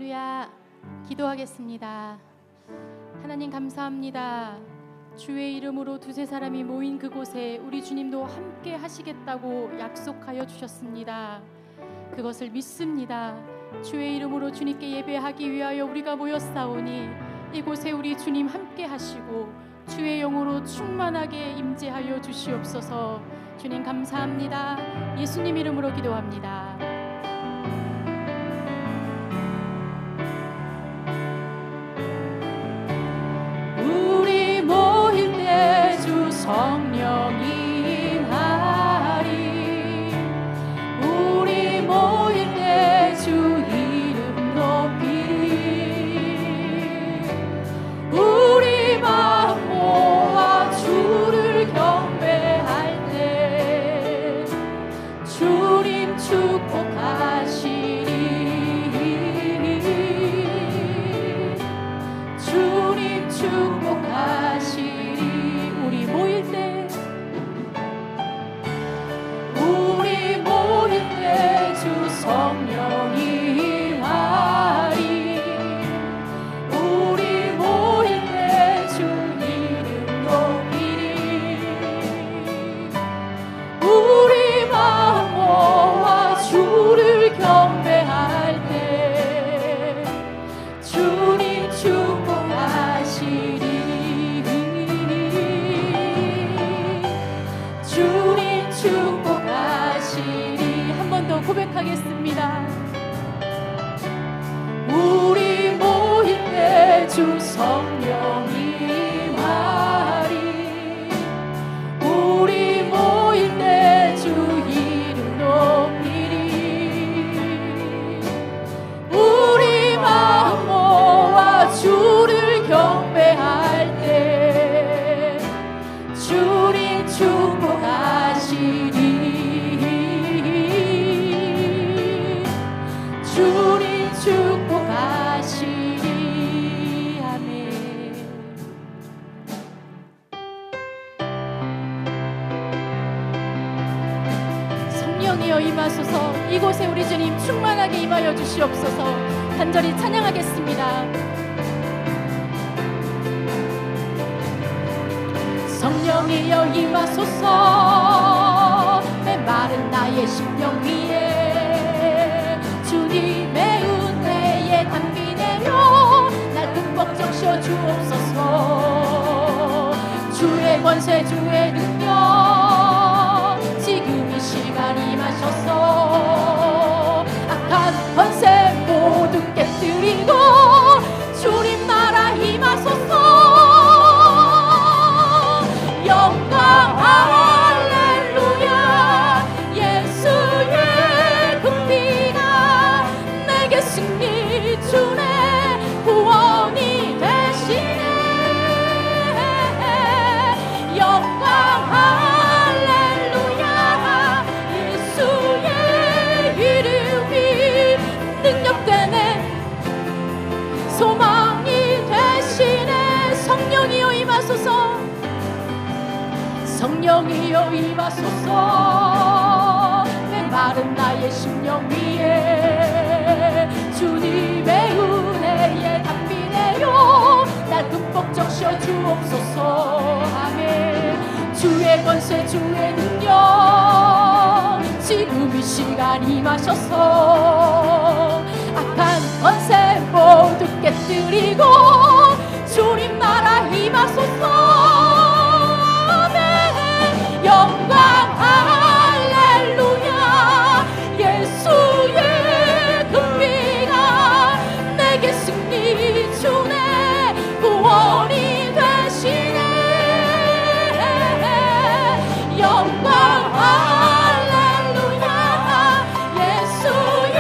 할렐루야. 기도하겠습니다. 하나님 감사합니다. 주의 이름으로 두세 사람이 모인 그곳에 우리 주님도 함께 하시겠다고 약속하여 주셨습니다. 그것을 믿습니다. 주의 이름으로 주님께 예배하기 위하여 우리가 모였사오니 이곳에 우리 주님 함께 하시고 주의 영으로 충만하게 임재하여 주시옵소서. 주님 감사합니다. 예수님 이름으로 기도합니다. 우리 모일 때 주 성령이 임하리. 우리 모일 때 주 이름 높이리. 우리 마음 모아 주를 경배할 때 주님 축복하시리. 주님 축복하시리. 우리 모일 때 주 성령이 임하리. 우리 모일 때 주 이름 높이리. 우리 마음 모아 주를 경배할 때 주님 축복하시리. 주님 축복하시리. 한 번 더 고백하겠습니다. 우리 모일 때 주 성령이 임하리. 우리 모일 때 주 이름 높이리. 우리 마음 모아 주를 경배할 때 주님 축복하시리. 주님 축복하시리. 아멘. 성령이여 임하소서. 이곳에 우리 주님 충만하게 임하여 주시옵소서. 간절히 찬양하겠습니다. 성령이여 임하소서. 메마른 나의 심령 위에 주님의 은혜에 담비 내려 날 흠뻑 적셔 주옵소서. 주의 권세 주의 능력 지금 이 시간 임하셔서 악한 권세 모두 깨뜨리고 주님 나라 임하소서. 영광 할렐루야. 예수의 그 피가 내게 승리 주네 구원이 되시네. 영광 할렐루야. 예수의 이름이 능력되네. 소망이 되시네. 성령이여 임하소서. 성령이여 임하소서. 메마른 나의 심령 위에 주님의 은혜에 담비 내려 날 흠뻑 적셔 주옵소서. 아멘. 주의 권세 주의 능력 지금 이 시간 임하셔서 악한 권세 모두 깨뜨리고 주님 나라 임하소서. 영광 할렐루야. 예수의 그 피가 내게 승리 주네 구원이 되시네. 영광 할렐루야. 예수의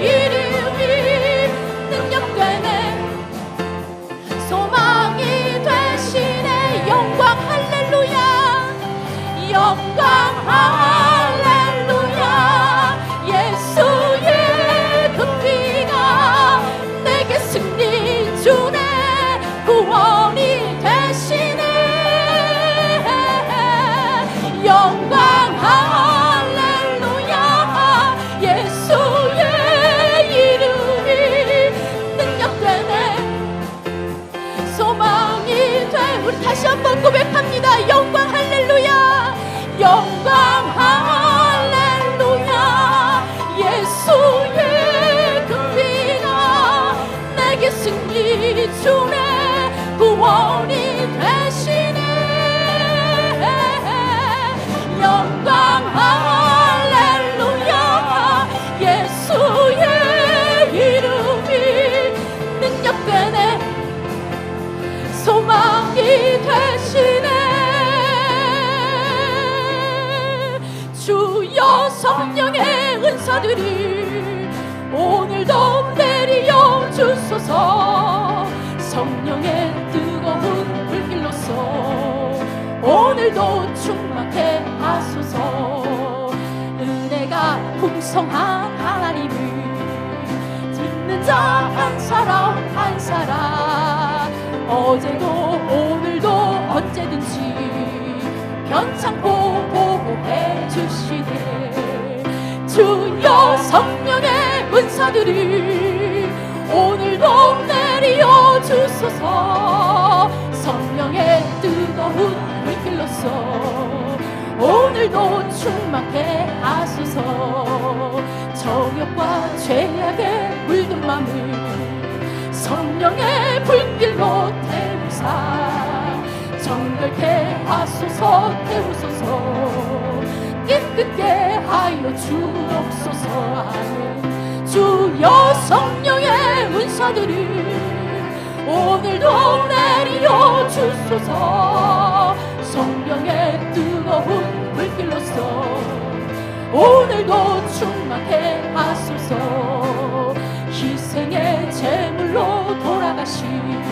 이름이 능력되네. 우리 다시 한번 고백합니다. 영광 할렐루야, 영광 할렐루야. 예수의 그 피가 내게 승리 주네 구원이 되시네. 영광 할렐루야. 예수의 이름이 능력되네 소망이 되시네. 주여 성령의 은사들이 오늘도 내리어 주소서. 성령의 뜨거운 불길로서 오늘도 충만케 하소서. 은혜가 풍성한 하나님을 듣는 자 한 사람 한 사람 어제도 오늘도 언제든지 변창고 보호해 주시네. 주여 성령의 은사들이 오늘도 내리어 주소서. 성령의 뜨거운 불길로서 오늘도 충만케 하소서. 정욕과 죄악에 물든 맘을 성령의 불길로 태우사 정결케 하소서. 태우소서. 깨끗게 하여 주옵소서. 아멘. 주여 성령의 은사들이 오늘도 내리어 주소서. 성령의 뜨거운 불길로서 오늘도 충만케 하소서. 희생의 제물로 돌아가신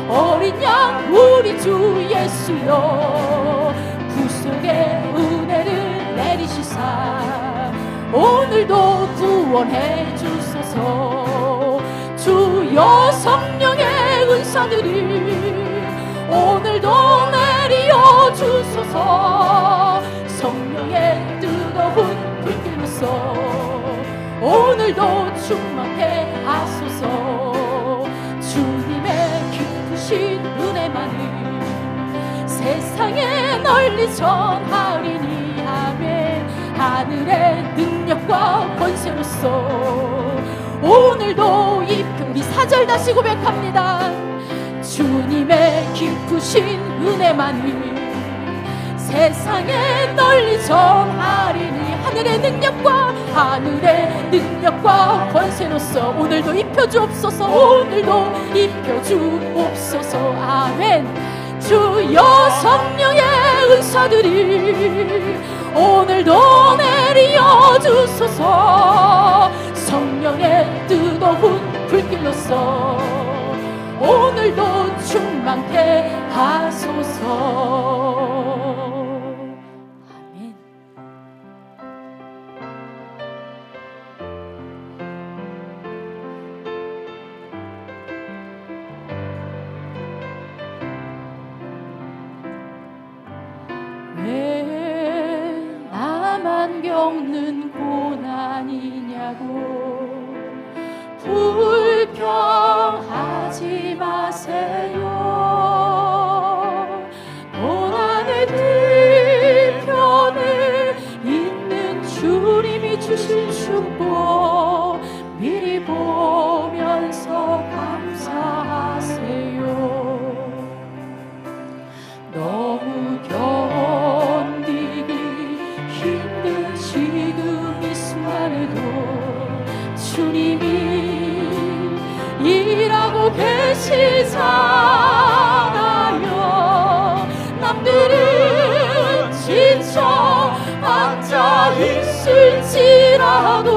어린 양 우리 주 예수여 구속의 은혜를 내리시사 오늘도 구원해 주소서. 주여 성령의 은사들이 오늘도 내리어 주소서. 성령의 뜨거운 불길로서 오늘도 충만케 하소서. 주님의 기쁘신 은혜만을 세상에 널리 전하리니 아멘. 하늘의 능력과 권세로서 오늘도 우리 4절 다시 고백합니다. 주님의 기쁘신 은혜만을 세상에 널리 전하리니 하늘의 능력과 권세로서 오늘도 입혀주옵소서. 오늘도 입혀주옵소서. 아멘. 주여 성령의 은사들이 오늘도 내리어 주소서. 성령의 뜨거운 불길로서 오늘도 충만케 하소서. 아멘. 왜 나만 겪는 고난이냐고 불평하지 마세요. 고난의 뒤편에 있는 주님이 주신 축복 미리 보면서 감사하세요. 너무 견디기 힘든 지금 이 순간에도 주님이 일하고 계시잖아요. 남들은 지쳐 앉아 있을지라도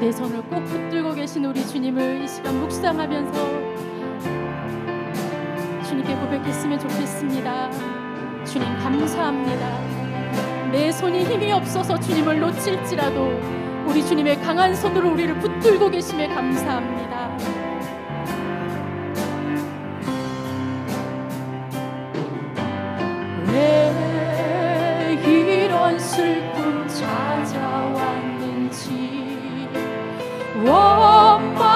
내 손을 꼭 붙들고 계신 우리 주님을 이 시간 묵상하면서 주님께 고백했으면 좋겠습니다. 주님 감사합니다. 내 손이 힘이 없어서 주님을 놓칠지라도 우리 주님의 강한 손으로 우리를 붙들고 계심에 감사합니다. 왜 이런 슬픔 찾아왔는지 원망하지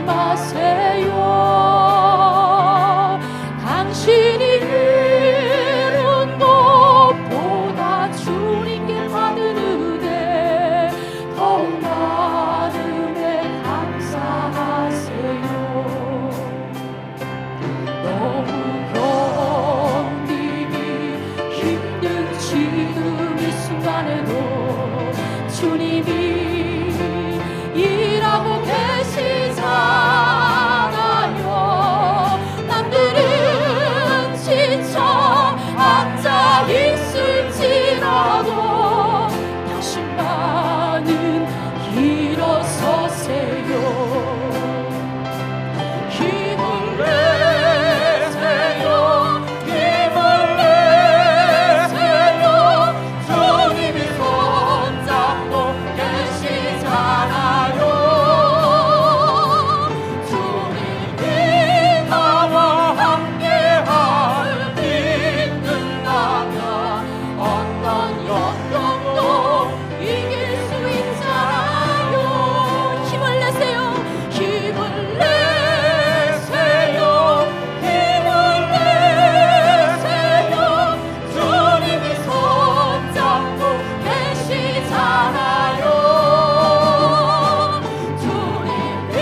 마세요. 당신이 이룬 것보다 주님께 받은 은혜 더욱 많음에 감사하세요. 너무 견디기 힘든 지금 이 순간에도 주님이 일하고 계시잖아요. 남들은 지쳐 앉아 있을지라도 당신만은 일어서세요. 힘을 내세요. 힘을 내세요. 주님이 손잡고 계시잖아요. 주님이 나와 함께함을 믿는다면 어떤 역경도 이길 수 있잖아요. 힘을 내세요. 힘을 내세요. 힘을 내세요. 주님이 손잡고 계시잖아요. 주님이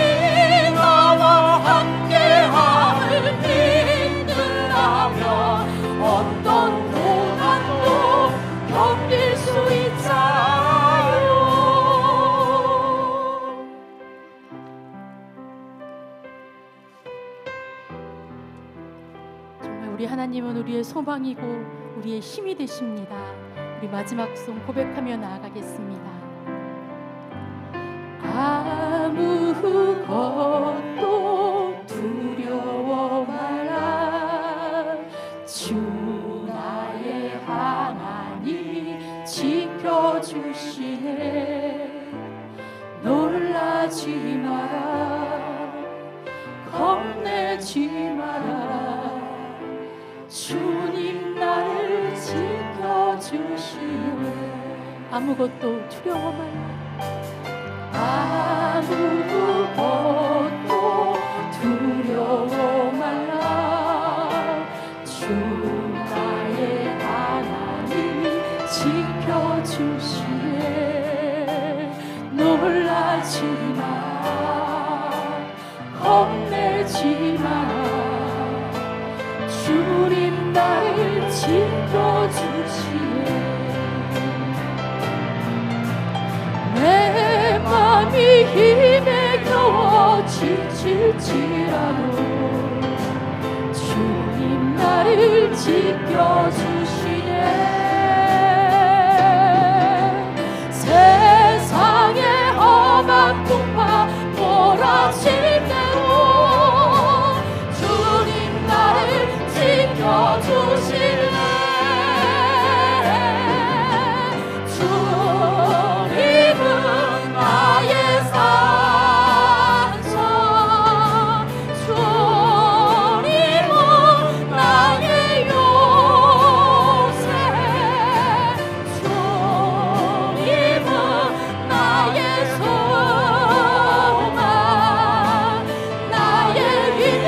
나와 함께함을 믿는다면 어떤 고난도 견딜 수 있잖아요. 정말 우리 하나님은 우리의 소망이고 우리의 힘이 되십니다. 우리 마지막 송 고백하며 나아가겠습니다. 아무것도 두려워 말라. 주 나의 하나님 지켜주시네. 놀라지 마라. 겁내지 마라. 주님 나를 지켜주시네. 아무것도 두려워 말라. 아무것도 두려워 말라. 주 나의 하나님 지켜주시네. 놀라지 마. 겁내지 마. 주님 나를 지켜주시네. 내 맘이 힘에 겨워 지칠지라도 주님 나를 지켜주시네. 세상의 험한 풍파 몰아칠 때도 주님 나를 지켜주시네. 주님은 나의 산성, 주님은 나의 요새, 주님은 나의 소망, 나의 힘이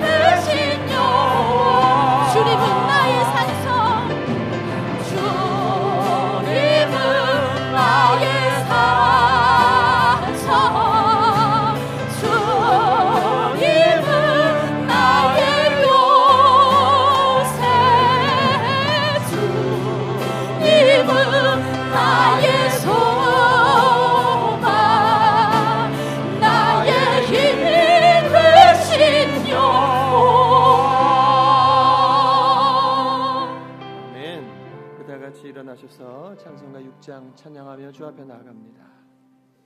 되신 영원. 주님은 나의 산성, 주님은 나의 산성, 주님은 나의 요새, 주님은 나의 소망, 나의 힘이 되신 영원. 아멘. 다 같이 일어나셔서 찬송가 6장 찬양하며 주 앞에 나아갑니다. 「君の声が聞こえてくる」「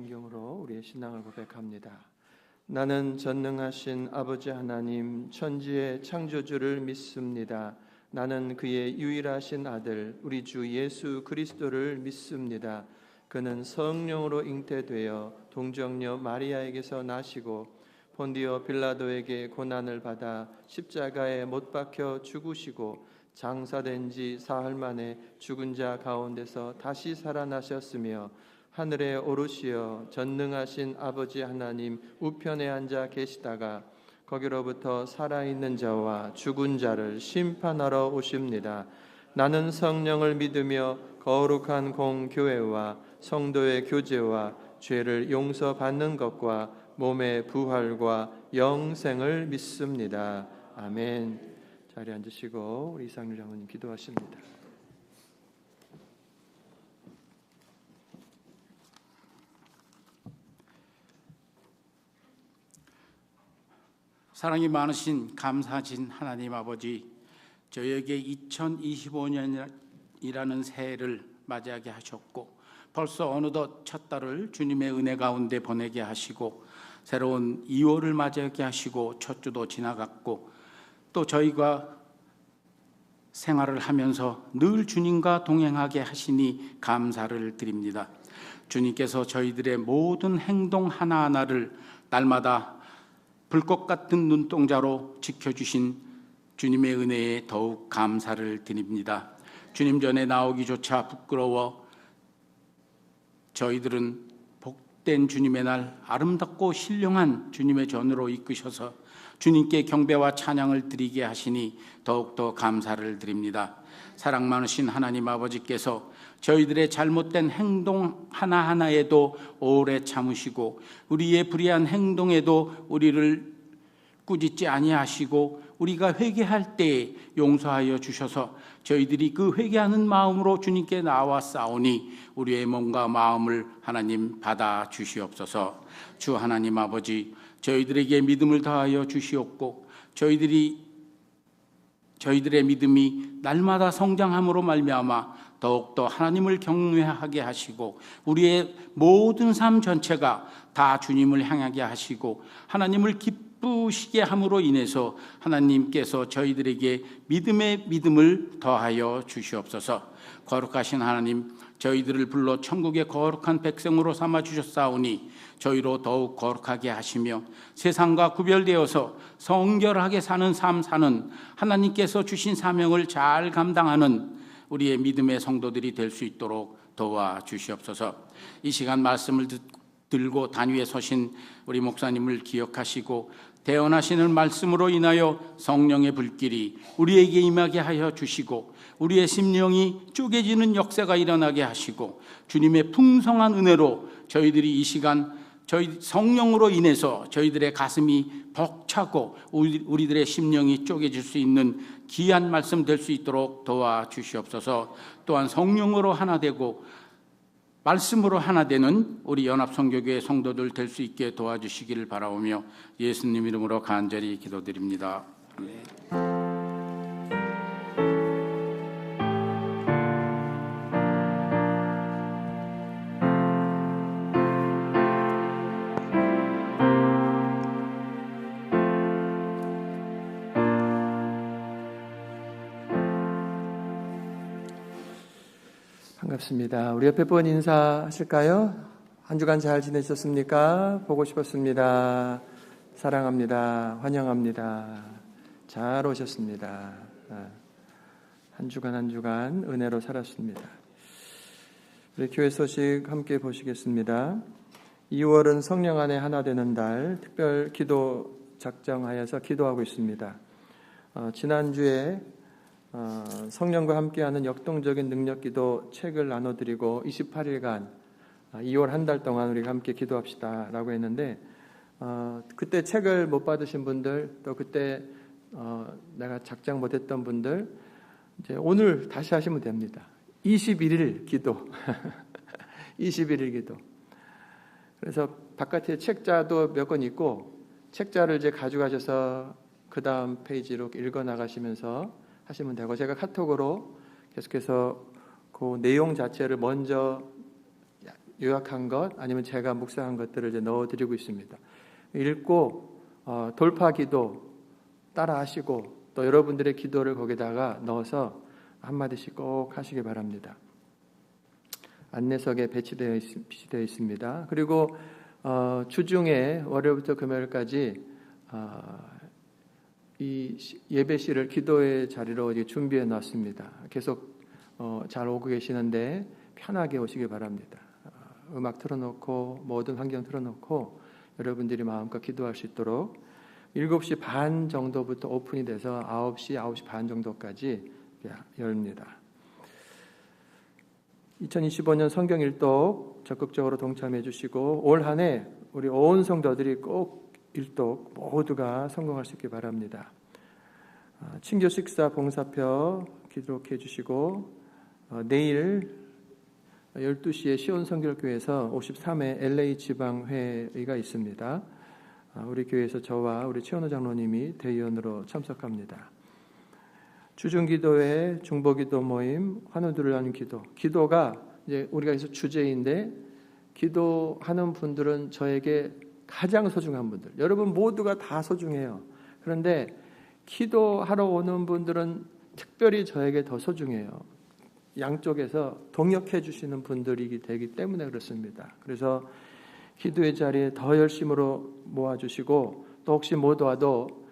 성경으로 우리의 신앙을 고백합니다. 나는 전능하신 아버지 하나님 천지의 창조주를 믿습니다. 나는 그의 유일하신 아들 우리 주 예수 그리스도를 믿습니다. 그는 성령으로 잉태되어 동정녀 마리아에게서 나시고 본디오 빌라도에게 고난을 받아 십자가에 못 박혀 죽으시고 장사된 지 사흘 만에 죽은 자 가운데서 다시 살아나셨으며 하늘에 오르시어 전능하신 아버지 하나님 우편에 앉아 계시다가 거기로부터 살아있는 자와 죽은 자를 심판하러 오십니다. 나는 성령을 믿으며 거룩한 공교회와 성도의 교제와 죄를 용서받는 것과 몸의 부활과 영생을 믿습니다. 아멘. 자리에 앉으시고 우리 이상률 장로님 기도하십니다. 사랑이 많으신 감사하신 하나님 아버지, 저에게 2025년이라는 새해를 맞이하게 하셨고 벌써 어느덧 첫 달을 주님의 은혜 가운데 보내게 하시고 새로운 2월을 맞이하게 하시고 첫 주도 지나갔고 또 저희가 생활을 하면서 늘 주님과 동행하게 하시니 감사를 드립니다. 주님께서 저희들의 모든 행동 하나하나를 날마다 불꽃 같은 눈동자로 지켜주신 주님의 은혜에 더욱 감사를 드립니다. 주님 전에 나오기조차 부끄러워 저희들은 복된 주님의 날 아름답고 신령한 주님의 전으로 이끄셔서 주님께 경배와 찬양을 드리게 하시니 더욱더 감사를 드립니다. 사랑 많으신 하나님 아버지께서 저희들의 잘못된 행동 하나하나에도 오래 참으시고 우리의 불의한 행동에도 우리를 꾸짖지 아니하시고 우리가 회개할 때에 용서하여 주셔서 저희들이 그 회개하는 마음으로 주님께 나와 싸우니 우리의 몸과 마음을 하나님 받아 주시옵소서. 주 하나님 아버지, 저희들에게 믿음을 더하여 주시옵고 저희들의 믿음이 날마다 성장함으로 말미암아 더욱더 하나님을 경외하게 하시고 우리의 모든 삶 전체가 다 주님을 향하게 하시고 하나님을 기쁘시게 함으로 인해서 하나님께서 저희들에게 믿음의 믿음을 더하여 주시옵소서. 거룩하신 하나님, 저희들을 불러 천국의 거룩한 백성으로 삼아 주셨사오니 저희로 더욱 거룩하게 하시며 세상과 구별되어서 성결하게 사는 삶 사는 하나님께서 주신 사명을 잘 감당하는 우리의 믿음의 성도들이 될 수 있도록 도와주시옵소서. 이 시간 말씀을 들고 단위에 서신 우리 목사님을 기억하시고 대언하시는 말씀으로 인하여 성령의 불길이 우리에게 임하게 하여 주시고 우리의 심령이 쪼개지는 역사가 일어나게 하시고 주님의 풍성한 은혜로 저희들이 이 시간 저희 성령으로 인해서 저희들의 가슴이 벅차고 우리들의 심령이 쪼개질 수 있는 귀한 말씀 될 수 있도록 도와주시옵소서. 또한 성령으로 하나 되고 말씀으로 하나 되는 우리 연합성교교회 성도들 될 수 있게 도와주시기를 바라오며 예수님 이름으로 간절히 기도드립니다. 아멘. 반갑습니다. 우리 옆에 분 인사하실까요? 한 주간 잘 지내셨습니까? 보고 싶었습니다. 사랑합니다. 환영합니다. 잘 오셨습니다. 한 주간 은혜로 살았습니다. 우리 교회 소식 함께 보시겠습니다. 2월은 성령 안에 하나 되는 달 특별 기도 작정하여서 기도하고 있습니다. 지난주에 성령과 함께하는 역동적인 능력기도 책을 나눠드리고 28일간 2월 한 달 동안 우리가 함께 기도합시다 라고 했는데 그때 책을 못 받으신 분들 또 그때 내가 작정 못했던 분들 이제 오늘 다시 하시면 됩니다. 21일 기도 21일 기도. 그래서 바깥에 책자도 몇 권 있고 책자를 이제 가져가셔서 그 다음 페이지로 읽어 나가시면서 하시면 되고 제가 카톡으로 계속해서 그 내용 자체를 먼저 요약한 것 아니면 제가 묵상한 것들을 이제 넣어드리고 있습니다. 읽고 돌파 기도 따라 하시고 또 여러분들의 기도를 거기다가 넣어서 한마디씩 꼭 하시기 바랍니다. 안내석에 비치되어 있습니다. 그리고 주중에 월요일부터 금요일까지 이 예배실을 기도의 자리로 이제 준비해 놨습니다. 계속 잘 오고 계시는데 편하게 오시기 바랍니다. 음악 틀어놓고 모든 환경 틀어놓고 여러분들이 마음껏 기도할 수 있도록 7시 반 정도부터 오픈이 돼서 9시, 9시 반 정도까지 열립니다. 2025년 성경 일독 적극적으로 동참해 주시고 올 한 해 우리 온 성도들이 꼭 일독 모두가 성공할 수 있길 바랍니다. 친교 식사 봉사표 기록해 주시고 내일 12시에 시온성결교회에서 53회 LA 지방회의가 있습니다. 우리 교회에서 저와 우리 최원호 장로님이 대의원으로 참석합니다. 주중기도회, 중보기도 모임, 환우들을 위한 기도. 기도가 이제 우리가 여기서 주제인데 기도하는 분들은 저에게 가장 소중한 분들. 여러분 모두가 다 소중해요. 그런데 기도하러 오는 분들은 특별히 저에게 더 소중해요. 양쪽에서 동역해 주시는 분들이 되기 때문에 그렇습니다. 그래서 기도의 자리에 더 열심으로 모아주시고 또 혹시 못 와도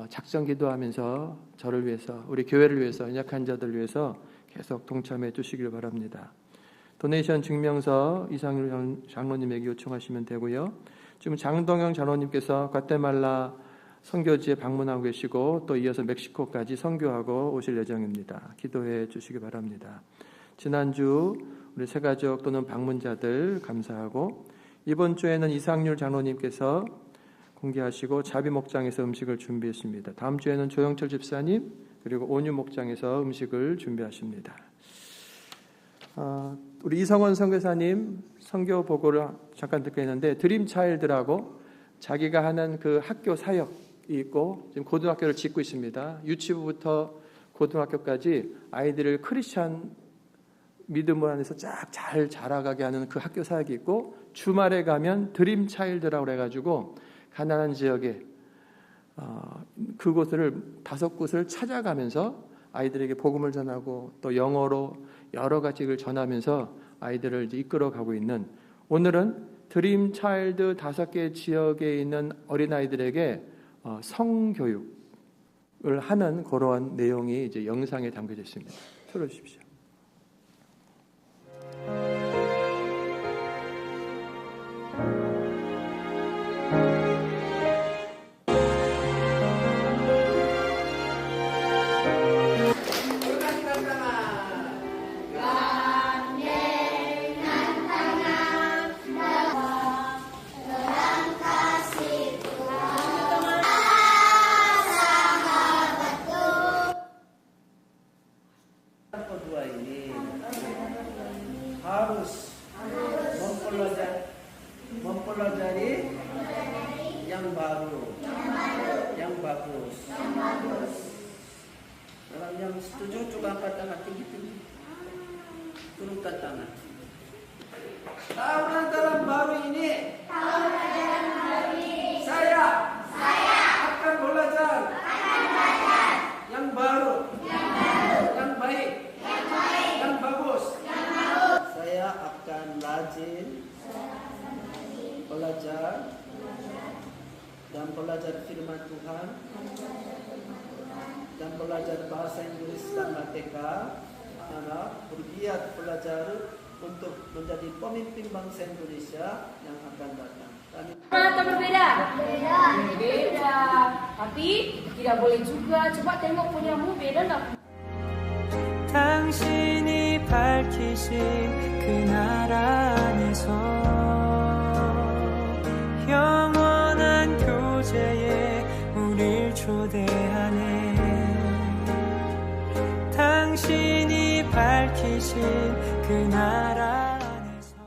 작정 기도하면서 저를 위해서 우리 교회를 위해서 연약한 자들을 위해서 계속 동참해 주시길 바랍니다. 도네이션 증명서 이상률 장로님에게 요청하시면 되고요. 지금 장동영 장로님께서 과테말라 선교지에 방문하고 계시고 또 이어서 멕시코까지 선교하고 오실 예정입니다. 기도해 주시기 바랍니다. 지난주 우리 새가족 또는 방문자들 감사하고 이번 주에는 이상률 장로님께서 공개하시고 자비 목장에서 음식을 준비했습니다. 다음 주에는 조영철 집사님 그리고 온유 목장에서 음식을 준비하십니다. 우리 이성원 선교사님 선교 보고를 잠깐 듣게 했는데 드림차일드라고 자기가 하는 그 학교 사역이 있고 지금 고등학교를 짓고 있습니다. 유치부부터 고등학교까지 아이들을 크리스찬 믿음을 안에서 쫙 잘 자라가게 하는 그 학교 사역이 있고 주말에 가면 드림차일드라고 해가지고 가난한 지역에 그곳을 5곳을 찾아가면서 아이들에게 복음을 전하고 또 영어로 여러 가지를 전하면서 아이들을 이제 이끌어가고 있는 오늘은 드림차일드 5개 지역에 있는 어린아이들에게 성교육을 하는 그러한 내용이 이제 영상에 담겨져 있습니다. 틀어주십시오. harus mempelajari yang baru, yang bagus. Kalau yang setuju coba angkat tangan tinggi-tinggi, turunkan tangan. Tahun ajaran baru ini, saya akan belajar yang baru, yang baik, yang bagus. Saya akan rajin belajar dan belajar firman Tuhan dan belajar bahasa Inggris dan matematika karena bergiat belajar untuk menjadi pemimpin bangsa Indonesia yang akan datang. Atau berbeda? Berbeda. Tapi tidak boleh juga. Coba tengok punyamu beda nggak? 당신이 밝히신 그 나라 안에서 영원한 교제에 우릴 초대하네. 당신이 밝히신 그 나라 안에서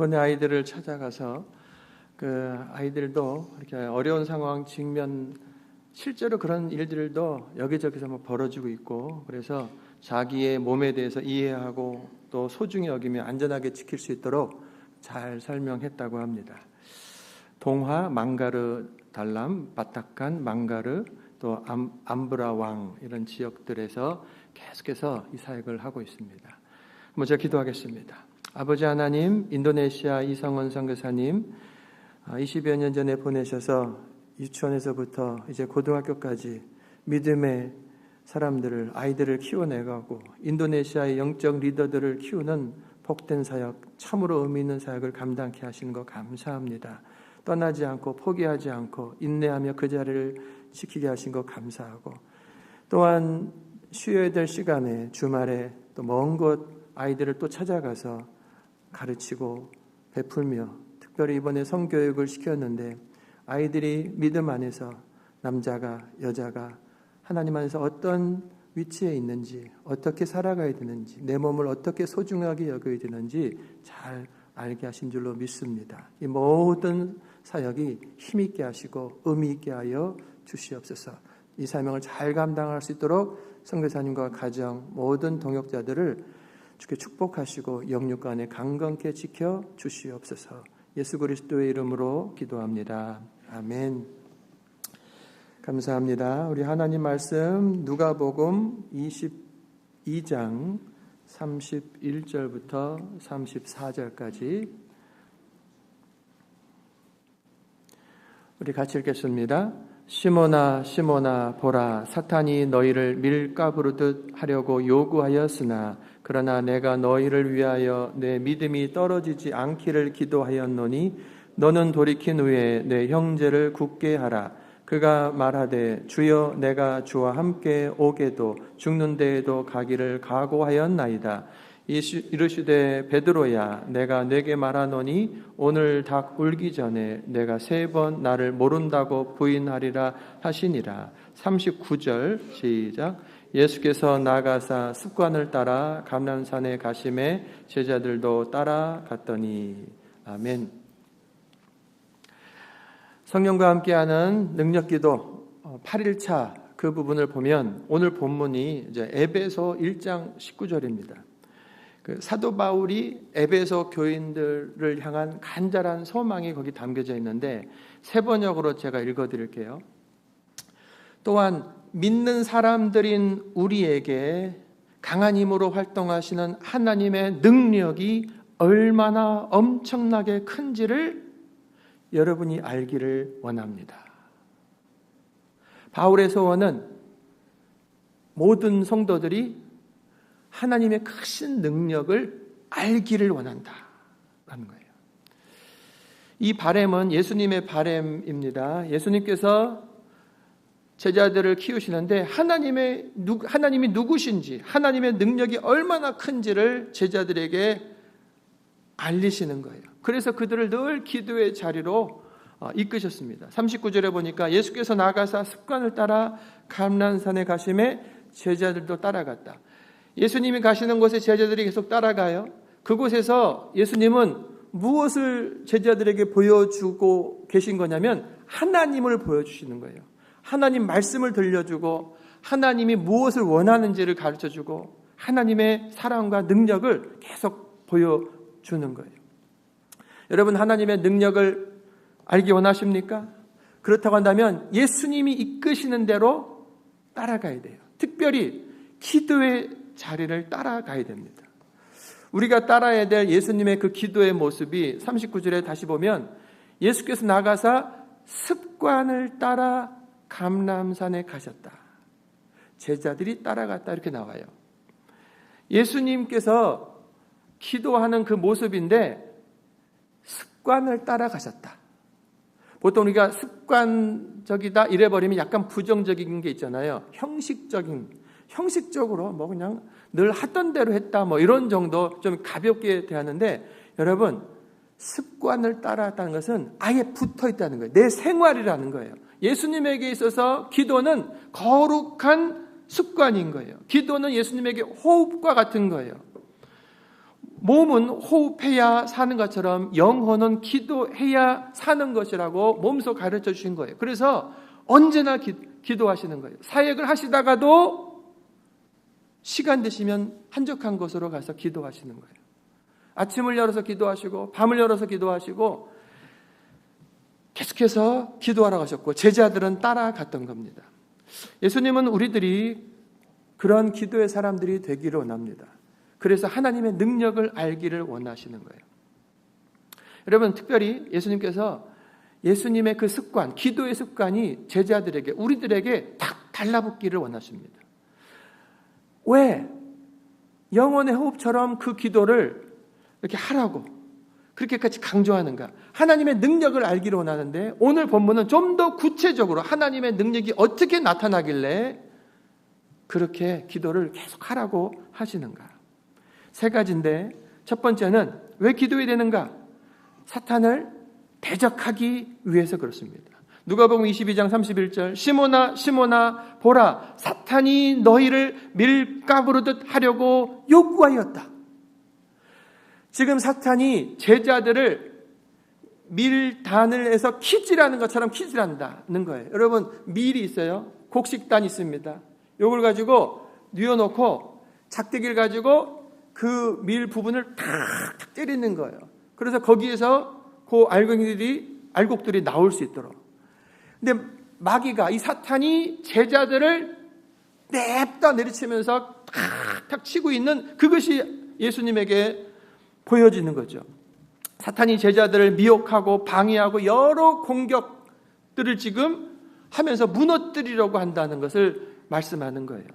번에 아이들을 찾아가서 그 아이들도 이렇게 어려운 상황 직면, 실제로 그런 일들도 여기저기서 뭐 벌어지고 있고, 그래서 자기의 몸에 대해서 이해하고 또 소중히 여기며 안전하게 지킬 수 있도록 잘 설명했다고 합니다. 동화, 망가르 달람, 바타칸, 망가르, 또 암브라왕 이런 지역들에서 계속해서 이 사역을 하고 있습니다. 먼저 기도하겠습니다. 아버지 하나님, 인도네시아 이성원 선교사님 20여 년 전에 보내셔서 유치원에서부터 이제 고등학교까지 믿음의 사람들을, 아이들을 키워내가고 인도네시아의 영적 리더들을 키우는 복된 사역, 참으로 의미 있는 사역을 감당케 하시는 것 감사합니다. 떠나지 않고 포기하지 않고 인내하며 그 자리를 지키게 하신 것 감사하고, 또한 쉬어야 될 시간에 주말에 또 먼 곳 아이들을 또 찾아가서 가르치고 베풀며, 특별히 이번에 성교육을 시켰는데 아이들이 믿음 안에서 남자가 여자가 하나님 안에서 어떤 위치에 있는지, 어떻게 살아가야 되는지, 내 몸을 어떻게 소중하게 여겨야 되는지 잘 알게 하신 줄로 믿습니다. 이 모든 사역이 힘있게 하시고 의미 있게 하여 주시옵소서. 이 사명을 잘 감당할 수 있도록 선교사님과 가정 모든 동역자들을 주께 축복하시고 영육 안에 강건케 지켜 주시옵소서. 예수 그리스도의 이름으로 기도합니다. 아멘. 감사합니다. 우리 하나님 말씀 누가복음 22장 31절부터 34절까지 우리 같이 읽겠습니다. 시몬아 시몬아 보라, 사탄이 너희를 밀가부르듯 하려고 요구하였으나 그러나 내가 너희를 위하여 내 믿음이 떨어지지 않기를 기도하였노니 너는 돌이킨 후에 내 형제를 굳게 하라. 그가 말하되 주여 내가 주와 함께 오게도 죽는 데에도 가기를 각오하였나이다. 이르시되 베드로야 내가 내게 말하노니 오늘 닭 울기 전에 내가 3번 나를 모른다고 부인하리라 하시니라. 39절 시작. 예수께서 나가사 습관을 따라 감람산에 가심에 제자들도 따라갔더니. 아멘. 성령과 함께하는 능력기도 8일차 그 부분을 보면 오늘 본문이 이제 에베소 1장 19절입니다. 그 사도 바울이 에베소 교인들을 향한 간절한 소망이 거기 담겨져 있는데 세 번역으로 제가 읽어드릴게요. 또한 믿는 사람들인 우리에게 강한 힘으로 활동하시는 하나님의 능력이 얼마나 엄청나게 큰지를 여러분이 알기를 원합니다. 바울의 소원은 모든 성도들이 하나님의 크신 능력을 알기를 원한다라는 거예요. 이 바램은 예수님의 바램입니다. 예수님께서 제자들을 키우시는데 하나님이 누구신지, 하나님의 능력이 얼마나 큰지를 제자들에게 알리시는 거예요. 그래서 그들을 늘 기도의 자리로 이끄셨습니다. 39절에 보니까 예수께서 나가사 습관을 따라 감람산에 가심에 제자들도 따라갔다. 예수님이 가시는 곳에 제자들이 계속 따라가요. 그곳에서 예수님은 무엇을 제자들에게 보여주고 계신 거냐면 하나님을 보여주시는 거예요. 하나님 말씀을 들려주고 하나님이 무엇을 원하는지를 가르쳐주고 하나님의 사랑과 능력을 계속 보여주는 거예요. 여러분, 하나님의 능력을 알기 원하십니까? 그렇다고 한다면 예수님이 이끄시는 대로 따라가야 돼요. 특별히 기도의 자리를 따라가야 됩니다. 우리가 따라야 될 예수님의 그 기도의 모습이 39절에 다시 보면 예수께서 나가사 습관을 따라 감람산에 가셨다. 제자들이 따라갔다 이렇게 나와요. 예수님께서 기도하는 그 모습인데 습관을 따라가셨다. 보통 우리가 습관적이다 이래버리면 약간 부정적인 게 있잖아요. 형식적으로 뭐 그냥 늘 하던 대로 했다 뭐 이런 정도 좀 가볍게 대하는데, 여러분 습관을 따라했다는 것은 아예 붙어 있다는 거예요. 내 생활이라는 거예요. 예수님에게 있어서 기도는 거룩한 습관인 거예요. 기도는 예수님에게 호흡과 같은 거예요. 몸은 호흡해야 사는 것처럼 영혼은 기도해야 사는 것이라고 몸소 가르쳐 주신 거예요. 그래서 언제나 기도하시는 거예요. 사역을 하시다가도 시간 되시면 한적한 곳으로 가서 기도하시는 거예요. 아침을 열어서 기도하시고 밤을 열어서 기도하시고 계속해서 기도하러 가셨고 제자들은 따라갔던 겁니다. 예수님은 우리들이 그런 기도의 사람들이 되기를 원합니다. 그래서 하나님의 능력을 알기를 원하시는 거예요. 여러분, 특별히 예수님께서 예수님의 그 습관, 기도의 습관이 제자들에게, 우리들에게 딱 달라붙기를 원하십니다. 왜? 영혼의 호흡처럼 그 기도를 이렇게 하라고 그렇게까지 강조하는가? 하나님의 능력을 알기를 원하는데 오늘 본문은 좀 더 구체적으로 하나님의 능력이 어떻게 나타나길래 그렇게 기도를 계속 하라고 하시는가? 세 가지인데 첫 번째는 왜 기도해야 되는가? 사탄을 대적하기 위해서 그렇습니다. 누가복음 22장 31절 시몬아 시몬아 보라 사탄이 너희를 밀가부르듯 하려고 요구하였다. 지금 사탄이 제자들을 밀단을 해서 키질하는 것처럼 키질한다는 거예요. 여러분 밀이 있어요. 곡식단이 있습니다. 이걸 가지고 뉘어놓고 작대기를 가지고 그 밀 부분을 탁 때리는 거예요. 그래서 거기에서 그 알곡들이 나올 수 있도록. 근데 마귀가 이 사탄이 제자들을 냅다 내리치면서 탁탁 치고 있는 그것이 예수님에게 보여지는 거죠. 사탄이 제자들을 미혹하고 방해하고 여러 공격들을 지금 하면서 무너뜨리려고 한다는 것을 말씀하는 거예요.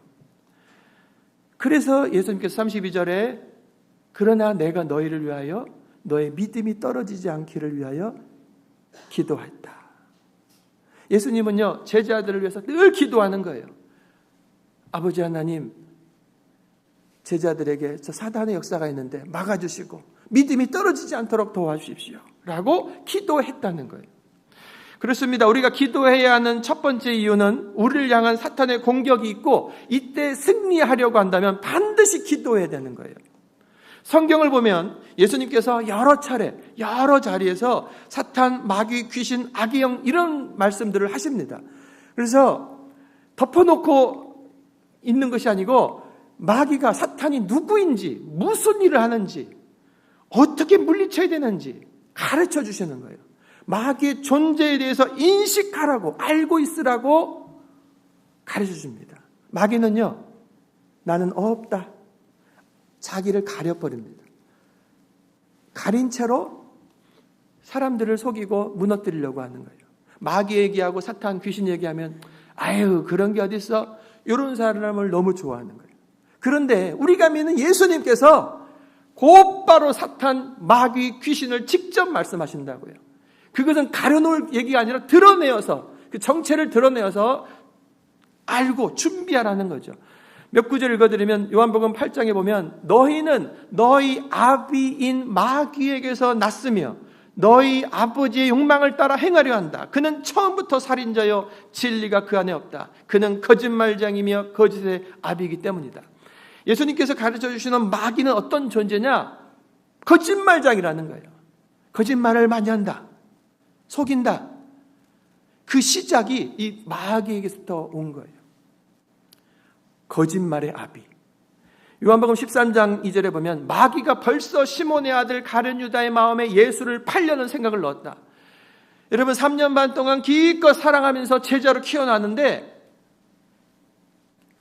그래서 예수님께서 32절에 그러나 내가 너희를 위하여 너의 믿음이 떨어지지 않기를 위하여 기도했다. 예수님은요 제자들을 위해서 늘 기도하는 거예요. 아버지 하나님, 제자들에게 저 사단의 역사가 있는데 막아주시고 믿음이 떨어지지 않도록 도와주십시오 라고 기도했다는 거예요. 그렇습니다. 우리가 기도해야 하는 첫 번째 이유는 우리를 향한 사탄의 공격이 있고 이때 승리하려고 한다면 반드시 기도해야 되는 거예요. 성경을 보면 예수님께서 여러 차례 여러 자리에서 사탄, 마귀, 귀신, 악의 영 이런 말씀들을 하십니다. 그래서 덮어놓고 있는 것이 아니고 마귀가 사탄이 누구인지 무슨 일을 하는지 어떻게 물리쳐야 되는지 가르쳐 주시는 거예요. 마귀의 존재에 대해서 인식하라고 알고 있으라고 가르쳐 줍니다. 마귀는요 나는 없다. 자기를 가려버립니다. 가린 채로 사람들을 속이고 무너뜨리려고 하는 거예요. 마귀 얘기하고 사탄, 귀신 얘기하면 아유 그런 게 어딨어? 이런 사람을 너무 좋아하는 거예요. 그런데 우리가 믿는 예수님께서 곧바로 사탄, 마귀, 귀신을 직접 말씀하신다고요. 그것은 가려놓을 얘기가 아니라 드러내어서 그 정체를 드러내어서 알고 준비하라는 거죠. 몇 구절 읽어드리면 요한복음 8장에 보면 너희는 너희 아비인 마귀에게서 났으며 너희 아버지의 욕망을 따라 행하려 한다. 그는 처음부터 살인자요 진리가 그 안에 없다. 그는 거짓말장이며 거짓의 아비이기 때문이다. 예수님께서 가르쳐 주시는 마귀는 어떤 존재냐? 거짓말장이라는 거예요. 거짓말을 많이 한다. 속인다. 그 시작이 이 마귀에게서부터 온 거예요. 거짓말의 아비. 요한복음 13장 2절에 보면 마귀가 벌써 시몬의 아들 가룟 유다의 마음에 예수를 팔려는 생각을 넣었다. 여러분 3년 반 동안 기껏 사랑하면서 제자로 키워놨는데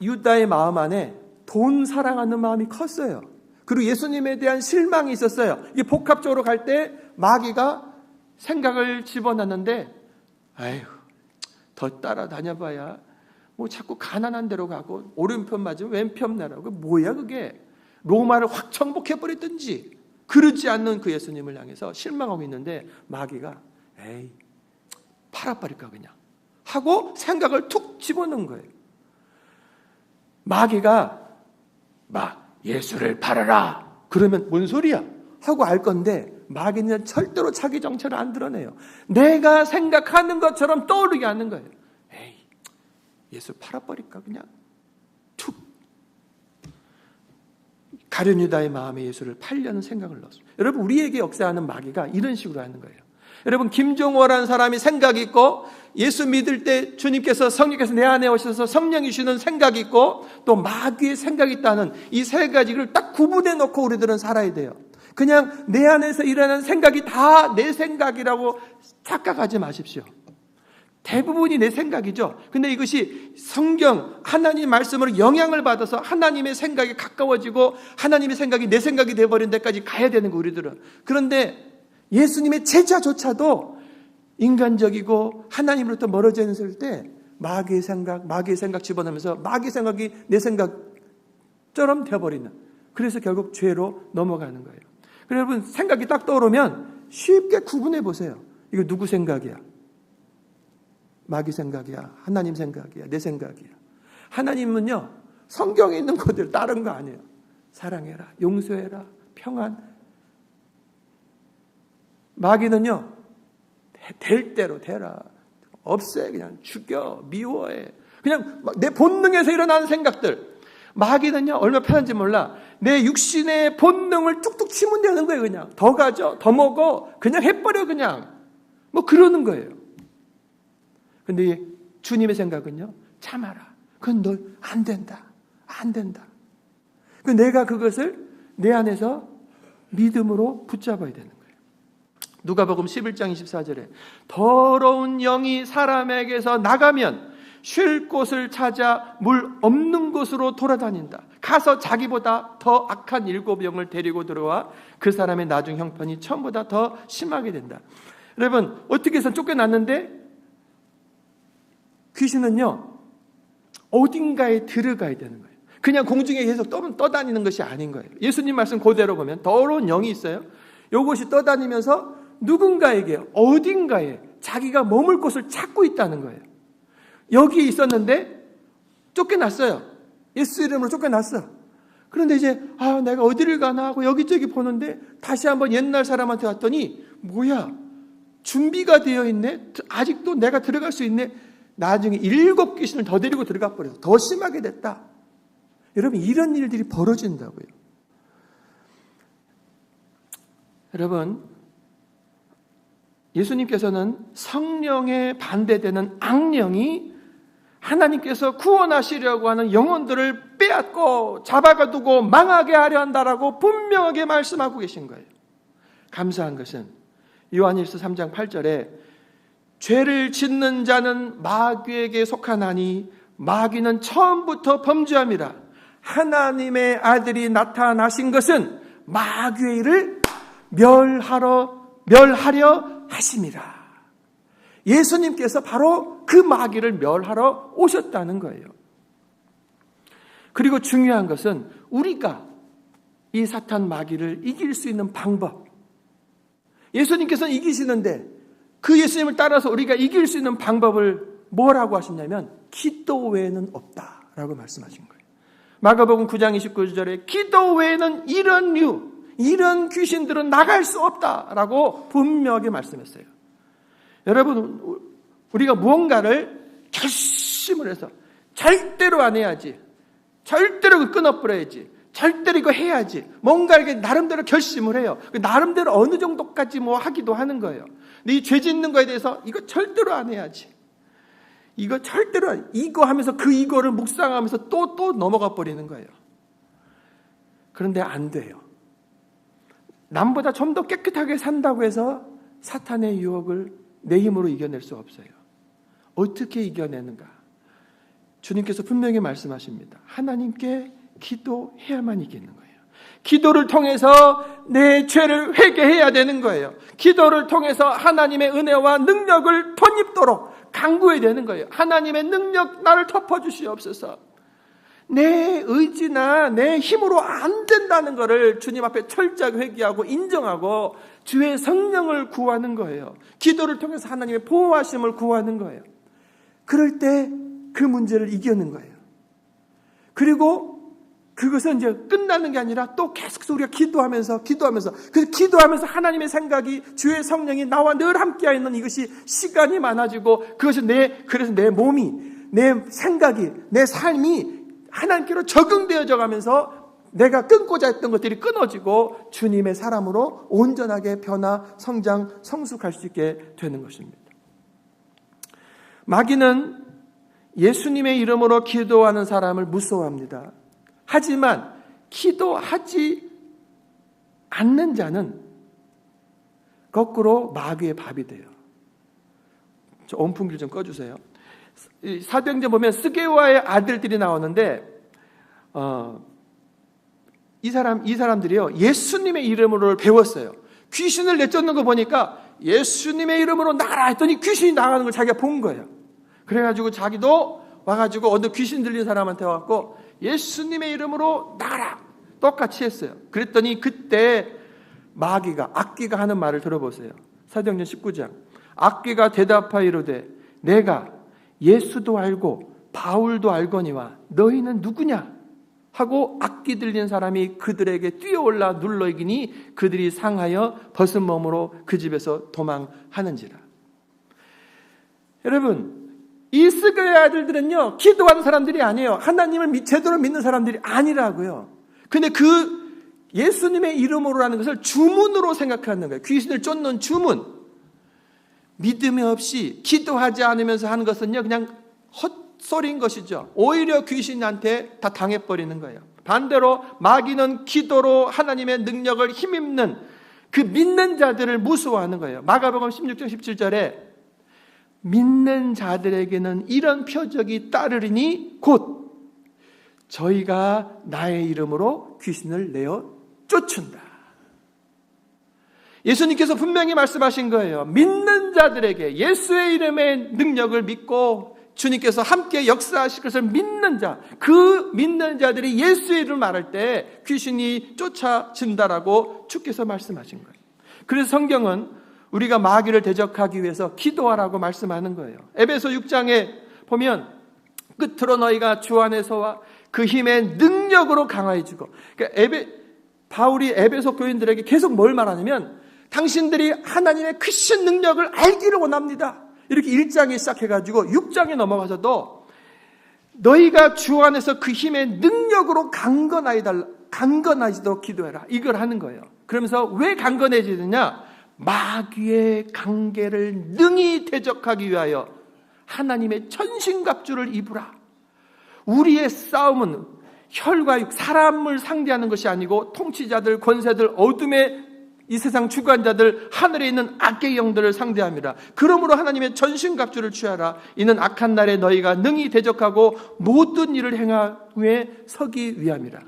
유다의 마음 안에 돈 사랑하는 마음이 컸어요. 그리고 예수님에 대한 실망이 있었어요. 이게 복합적으로 갈 때 마귀가 생각을 집어넣는데 아휴 더 따라다녀봐야 뭐 자꾸 가난한 데로 가고 오른편 맞으면 왼편 나라고 뭐야 그게 로마를 확 정복해버리든지 그러지 않는 그 예수님을 향해서 실망하고 있는데 마귀가 에이 팔아버릴까 그냥 하고 생각을 툭 집어넣은 거예요. 마귀가 막 예수를 팔아라 그러면 뭔 소리야 하고 알 건데 마귀는 절대로 자기 정체를 안 드러내요. 내가 생각하는 것처럼 떠오르게 하는 거예요. 에이 예수 팔아버릴까 그냥 툭 가룟 유다의 마음에 예수를 팔려는 생각을 넣었습니다. 여러분, 우리에게 역사하는 마귀가 이런 식으로 하는 거예요. 여러분, 김종호라는 사람이 생각이 있고, 예수 믿을 때 주님께서 성령께서 내 안에 오셔서 성령이 주시는 생각이 있고, 또 마귀의 생각이 있다는 이 세 가지를 딱 구분해 놓고 우리들은 살아야 돼요. 그냥 내 안에서 일어나는 생각이 다 내 생각이라고 착각하지 마십시오. 대부분이 내 생각이죠. 근데 이것이 성경, 하나님 말씀으로 영향을 받아서 하나님의 생각에 가까워지고 하나님의 생각이 내 생각이 되어버린 데까지 가야 되는 거, 우리들은. 그런데 예수님의 제자조차도 인간적이고 하나님으로부터 멀어져 있을 때 마귀의 생각 집어넣으면서 마귀의 생각이 내 생각처럼 되어버리는, 그래서 결국 죄로 넘어가는 거예요. 여러분, 생각이 딱 떠오르면 쉽게 구분해 보세요. 이거 누구 생각이야? 마귀 생각이야? 하나님 생각이야? 내 생각이야? 하나님은요, 성경에 있는 것들 다른 거 아니에요. 사랑해라, 용서해라, 평안. 마귀는요, 될 대로 되라, 없애, 그냥 죽여, 미워해, 그냥 내 본능에서 일어나는 생각들. 마귀는요, 얼마나 편한지 몰라. 내 육신의 본능을 뚝뚝 치면 되는 거예요. 그냥 더 가져, 더 먹어, 그냥 해버려, 그냥 뭐 그러는 거예요. 근데 주님의 생각은요, 참아라, 그건 너 안 된다, 안 된다. 내가 그것을 내 안에서 믿음으로 붙잡아야 되는 거예요. 누가복음 11장 24절에 더러운 영이 사람에게서 나가면 쉴 곳을 찾아 물 없는 곳으로 돌아다닌다. 가서 자기보다 더 악한 7영을 데리고 들어와 그 사람의 나중 형편이 처음보다 더 심하게 된다. 여러분, 어떻게 해서 쫓겨났는데 귀신은요, 어딘가에 들어가야 되는 거예요. 그냥 공중에 계속 떠다니는 것이 아닌 거예요. 예수님 말씀 그대로 보면 더러운 영이 있어요. 이것이 떠다니면서 누군가에게, 어딘가에 자기가 머물 곳을 찾고 있다는 거예요. 여기에 있었는데 쫓겨났어요. 예수 이름으로 쫓겨났어. 그런데 이제 내가 어디를 가나 하고 여기저기 보는데 다시 한번 옛날 사람한테 왔더니 뭐야, 준비가 되어 있네, 아직도 내가 들어갈 수 있네. 나중에 7귀신을 더 데리고 들어가 버려서 더 심하게 됐다. 여러분, 이런 일들이 벌어진다고요. 여러분, 예수님께서는 성령에 반대되는 악령이 하나님께서 구원하시려고 하는 영혼들을 빼앗고 잡아가두고 망하게 하려 한다라고 분명하게 말씀하고 계신 거예요. 감사한 것은 요한일서 3장 8절에 죄를 짓는 자는 마귀에게 속하나니 마귀는 처음부터 범죄함이라. 하나님의 아들이 나타나신 것은 마귀의 일을 멸하려 하심이라. 예수님께서 바로 그 마귀를 멸하러 오셨다는 거예요. 그리고 중요한 것은 우리가 이 사탄 마귀를 이길 수 있는 방법. 예수님께서는 이기시는데 그 예수님을 따라서 우리가 이길 수 있는 방법을 뭐라고 하셨냐면 기도 외에는 없다라고 말씀하신 거예요. 마가복음 9장 29절에 기도 외에는 이런 귀신들은 나갈 수 없다라고 분명하게 말씀했어요. 여러분, 우리가 무언가를 결심을 해서 절대로 안 해야지, 절대로 끊어버려야지, 절대로 이거 해야지, 뭔가 이렇게 나름대로 결심을 해요. 나름대로 어느 정도까지 뭐 하기도 하는 거예요. 근데 이 죄 짓는 거에 대해서 이거 절대로 안 해야지, 이거 절대로 안, 이거 하면서 그 이거를 묵상하면서 또 넘어가 버리는 거예요. 그런데 안 돼요. 남보다 좀 더 깨끗하게 산다고 해서 사탄의 유혹을 내 힘으로 이겨낼 수 없어요. 어떻게 이겨내는가? 주님께서 분명히 말씀하십니다. 하나님께 기도해야만 이기는 거예요. 기도를 통해서 내 죄를 회개해야 되는 거예요. 기도를 통해서 하나님의 은혜와 능력을 덧입도록 간구해야 되는 거예요. 하나님의 능력 나를 덮어주시옵소서. 내 의지나 내 힘으로 안 된다는 것을 주님 앞에 철저하게 회개하고 인정하고 주의 성령을 구하는 거예요. 기도를 통해서 하나님의 보호하심을 구하는 거예요. 그럴 때 그 문제를 이기는 거예요. 그리고 그것은 이제 끝나는 게 아니라 또 계속 우리가 기도하면서 그래서 기도하면서 하나님의 생각이, 주의 성령이 나와 늘 함께 있는 이것이 시간이 많아지고, 그것이 그래서 내 몸이, 내 생각이, 내 삶이 하나님께로 적응되어져 가면서 내가 끊고자 했던 것들이 끊어지고 주님의 사람으로 온전하게 변화, 성장, 성숙할 수 있게 되는 것입니다. 마귀는 예수님의 이름으로 기도하는 사람을 무서워합니다. 하지만 기도하지 않는 자는 거꾸로 마귀의 밥이 돼요. 저 온풍기를 좀 꺼주세요. 사도행전 보면 스게와의 아들들이 나오는데 이 사람들이요 예수님의 이름으로 배웠어요. 귀신을 내쫓는 거 보니까 예수님의 이름으로 나가라 했더니 귀신이 나가는 걸 자기가 본 거예요. 그래가지고 자기도 와가지고 어느 귀신 들린 사람한테 와갖고 예수님의 이름으로 나가라 똑같이 했어요. 그랬더니 그때 마귀가 악귀가 하는 말을 들어보세요. 사도행전 19장 악귀가 대답하여 이르되 내가 예수도 알고 바울도 알거니와 너희는 누구냐 하고 악귀 들린 사람이 그들에게 뛰어올라 눌러 이기니 그들이 상하여 벗은 몸으로 그 집에서 도망하는지라. 여러분 이 스게의 아들들은요 기도하는 사람들이 아니에요. 하나님을 제대로 믿는 사람들이 아니라고요. 근데 그 예수님의 이름으로라는 것을 주문으로 생각하는 거예요. 귀신을 쫓는 주문. 믿음이 없이 기도하지 않으면서 하는 것은요 그냥 헛소리인 것이죠. 오히려 귀신한테 다 당해버리는 거예요. 반대로 마귀는 기도로 하나님의 능력을 힘입는 그 믿는 자들을 무서워하는 거예요. 마가복음 16장 17절에 믿는 자들에게는 이런 표적이 따르리니 곧 저희가 나의 이름으로 귀신을 내어 쫓는다. 예수님께서 분명히 말씀하신 거예요. 믿는 자들에게 예수의 이름의 능력을 믿고 주님께서 함께 역사하실 것을 믿는 자, 그 믿는 자들이 예수의 이름을 말할 때 귀신이 쫓아진다라고 주께서 말씀하신 거예요. 그래서 성경은 우리가 마귀를 대적하기 위해서 기도하라고 말씀하는 거예요. 에베소 6장에 보면 끝으로 너희가 주 안에서와 그 힘의 능력으로 강화해지고, 그러니까 바울이 에베소 교인들에게 계속 뭘 말하냐면 당신들이 하나님의 크신 능력을 알기를 원합니다. 이렇게 1장에 시작해가지고 6장에 넘어가서도 너희가 주 안에서 그 힘의 능력으로 강건하시도록 기도해라. 이걸 하는 거예요. 그러면서 왜 강건해지느냐? 마귀의 관계를 능히 대적하기 위하여 하나님의 천신갑주를 입으라. 우리의 싸움은 혈과 육, 사람을 상대하는 것이 아니고 통치자들, 권세들, 어둠의 이 세상 주관자들, 하늘에 있는 악의 영들을 상대합니다. 그러므로 하나님의 전신갑주를 취하라. 이는 악한 날에 너희가 능히 대적하고 모든 일을 행하에 서기 위함이라.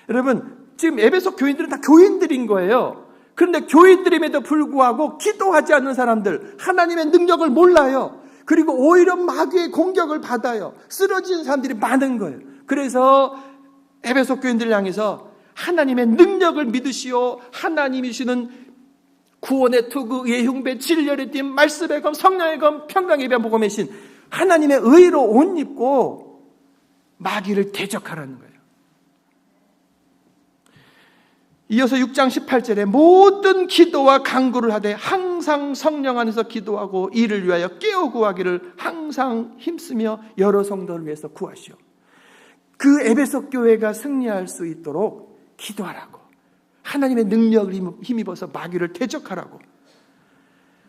여러분 지금 에베소 교인들은 다 교인들인 거예요. 그런데 교인들임에도 불구하고 기도하지 않는 사람들, 하나님의 능력을 몰라요. 그리고 오히려 마귀의 공격을 받아요. 쓰러지는 사람들이 많은 거예요. 그래서 에베소 교인들을 향해서 하나님의 능력을 믿으시오. 하나님이 주시는 구원의 투구, 의의 흉배, 진리의 띠, 말씀의 검, 성령의 검, 평강의 변, 복음의 신, 하나님의 의로 옷 입고 마귀를 대적하라는 거예요. 이어서 6장 18절에 모든 기도와 간구를 하되 항상 성령 안에서 기도하고 이를 위하여 깨어 구하기를 항상 힘쓰며 여러 성도를 위해서 구하시오. 그 에베소 교회가 승리할 수 있도록 기도하라고, 하나님의 능력을 힘입어서 마귀를 대적하라고.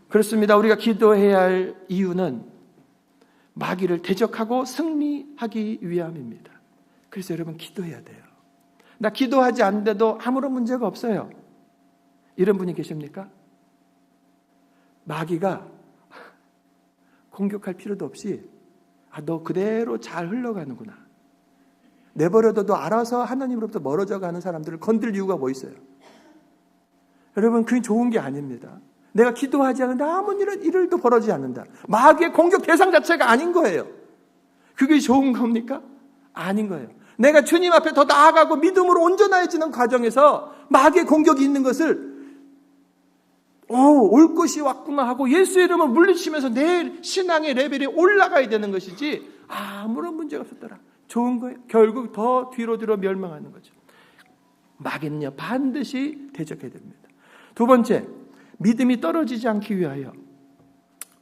그렇습니다. 우리가 기도해야 할 이유는 마귀를 대적하고 승리하기 위함입니다. 그래서 여러분 기도해야 돼요. 나 기도하지 않는데도 아무런 문제가 없어요. 이런 분이 계십니까? 마귀가 공격할 필요도 없이 너 그대로 잘 흘러가는구나, 내버려둬도 알아서 하나님으로부터 멀어져 가는 사람들을 건들 이유가 뭐 있어요? 여러분 그게 좋은 게 아닙니다. 내가 기도하지 않는데 아무 일도 벌어지지 않는다. 마귀의 공격 대상 자체가 아닌 거예요. 그게 좋은 겁니까? 아닌 거예요. 내가 주님 앞에 더 나아가고 믿음으로 온전해지는 과정에서 마귀의 공격이 있는 것을 올 것이 왔구나 하고 예수의 이름을 물리치면서 내 신앙의 레벨이 올라가야 되는 것이지 아무런 문제가 없었더라. 좋은 거예요. 결국 더 뒤로 멸망하는 거죠. 마귀는요 반드시 대적해야 됩니다. 두 번째, 믿음이 떨어지지 않기 위하여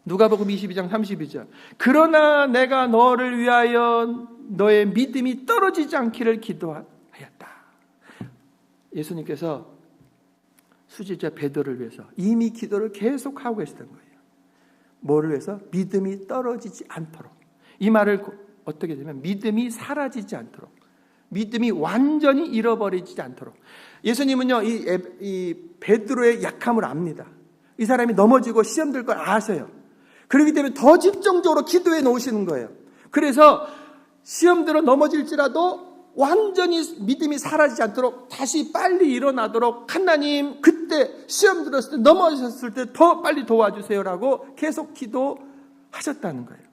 누가복음 22장 32절 그러나 내가 너를 위하여 너의 믿음이 떨어지지 않기를 기도하였다. 예수님께서 수지자 베드로를 위해서 이미 기도를 계속하고 계시던 거예요. 뭐를 위해서? 믿음이 떨어지지 않도록. 이 말을 어떻게 되면 믿음이 사라지지 않도록, 믿음이 완전히 잃어버리지 않도록. 예수님은요, 이 베드로의 약함을 압니다. 이 사람이 넘어지고 시험 들 걸 아세요. 그렇기 때문에 더 집중적으로 기도해 놓으시는 거예요. 그래서 시험 들어 넘어질지라도 완전히 믿음이 사라지지 않도록 다시 빨리 일어나도록, 하나님 그때 시험 들었을 때 넘어졌을 때 더 빨리 도와주세요라고 계속 기도하셨다는 거예요.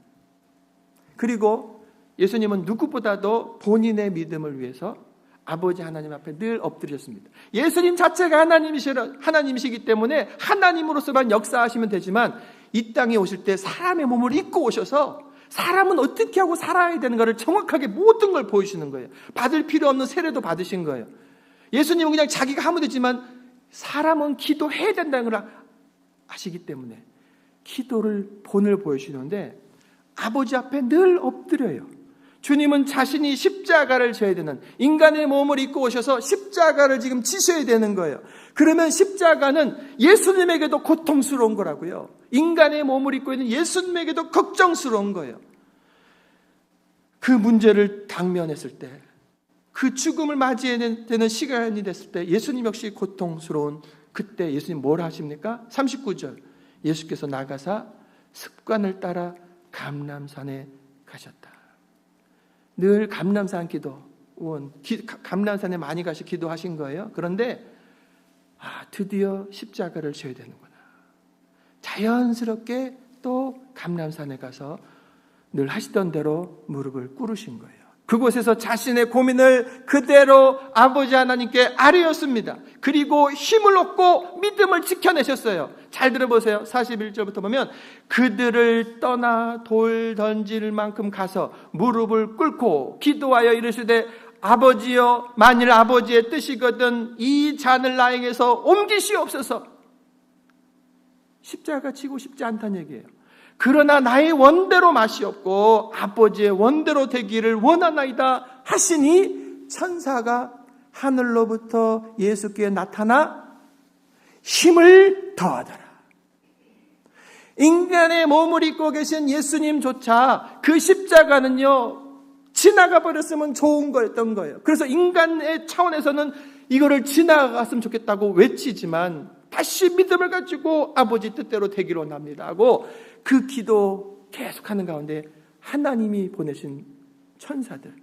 그리고 예수님은 누구보다도 본인의 믿음을 위해서 아버지 하나님 앞에 늘 엎드리셨습니다. 예수님 자체가 하나님이시기 때문에 하나님으로서만 역사하시면 되지만, 이 땅에 오실 때 사람의 몸을 입고 오셔서 사람은 어떻게 하고 살아야 되는 것을 정확하게 모든 걸 보여주시는 거예요. 받을 필요 없는 세례도 받으신 거예요. 예수님은 그냥 자기가 하면 되지만 사람은 기도해야 된다는 걸 아시기 때문에 기도를 본을 보여주시는데, 아버지 앞에 늘 엎드려요. 주님은 자신이 십자가를 져야 되는, 인간의 몸을 입고 오셔서 십자가를 지금 지셔야 되는 거예요. 그러면 십자가는 예수님에게도 고통스러운 거라고요. 인간의 몸을 입고 있는 예수님에게도 걱정스러운 거예요. 그 문제를 당면했을 때, 그 죽음을 맞이해야 되는 시간이 됐을 때 예수님 역시 고통스러운 그때 예수님 뭘 하십니까? 39절, 예수께서 나가사 습관을 따라 감람산에 가셨다. 늘 감람산 기도, 감람산에 많이 가서 기도하신 거예요. 그런데 드디어 십자가를 져야 되는구나. 자연스럽게 또 감람산에 가서 늘 하시던 대로 무릎을 꿇으신 거예요. 그곳에서 자신의 고민을 그대로 아버지 하나님께 아뢰었습니다. 그리고 힘을 얻고 믿음을 지켜내셨어요. 잘 들어보세요. 41절부터 보면, 그들을 떠나 돌 던질 만큼 가서 무릎을 꿇고 기도하여 이르시되, 아버지여, 만일 아버지의 뜻이거든 이 잔을 나에게서 옮기시옵소서. 십자가 지고 싶지 않다는 얘기예요. 그러나 나의 원대로 마시옵고 아버지의 원대로 되기를 원하나이다 하시니, 천사가 하늘로부터 예수께 나타나 힘을 더하더라. 인간의 몸을 입고 계신 예수님조차 그 십자가는요, 지나가 버렸으면 좋은 거였던 거예요. 그래서 인간의 차원에서는 이거를 지나갔으면 좋겠다고 외치지만, 다시 믿음을 가지고 아버지 뜻대로 되기를 원합니다 하고 그 기도 계속하는 가운데 하나님이 보내신 천사들,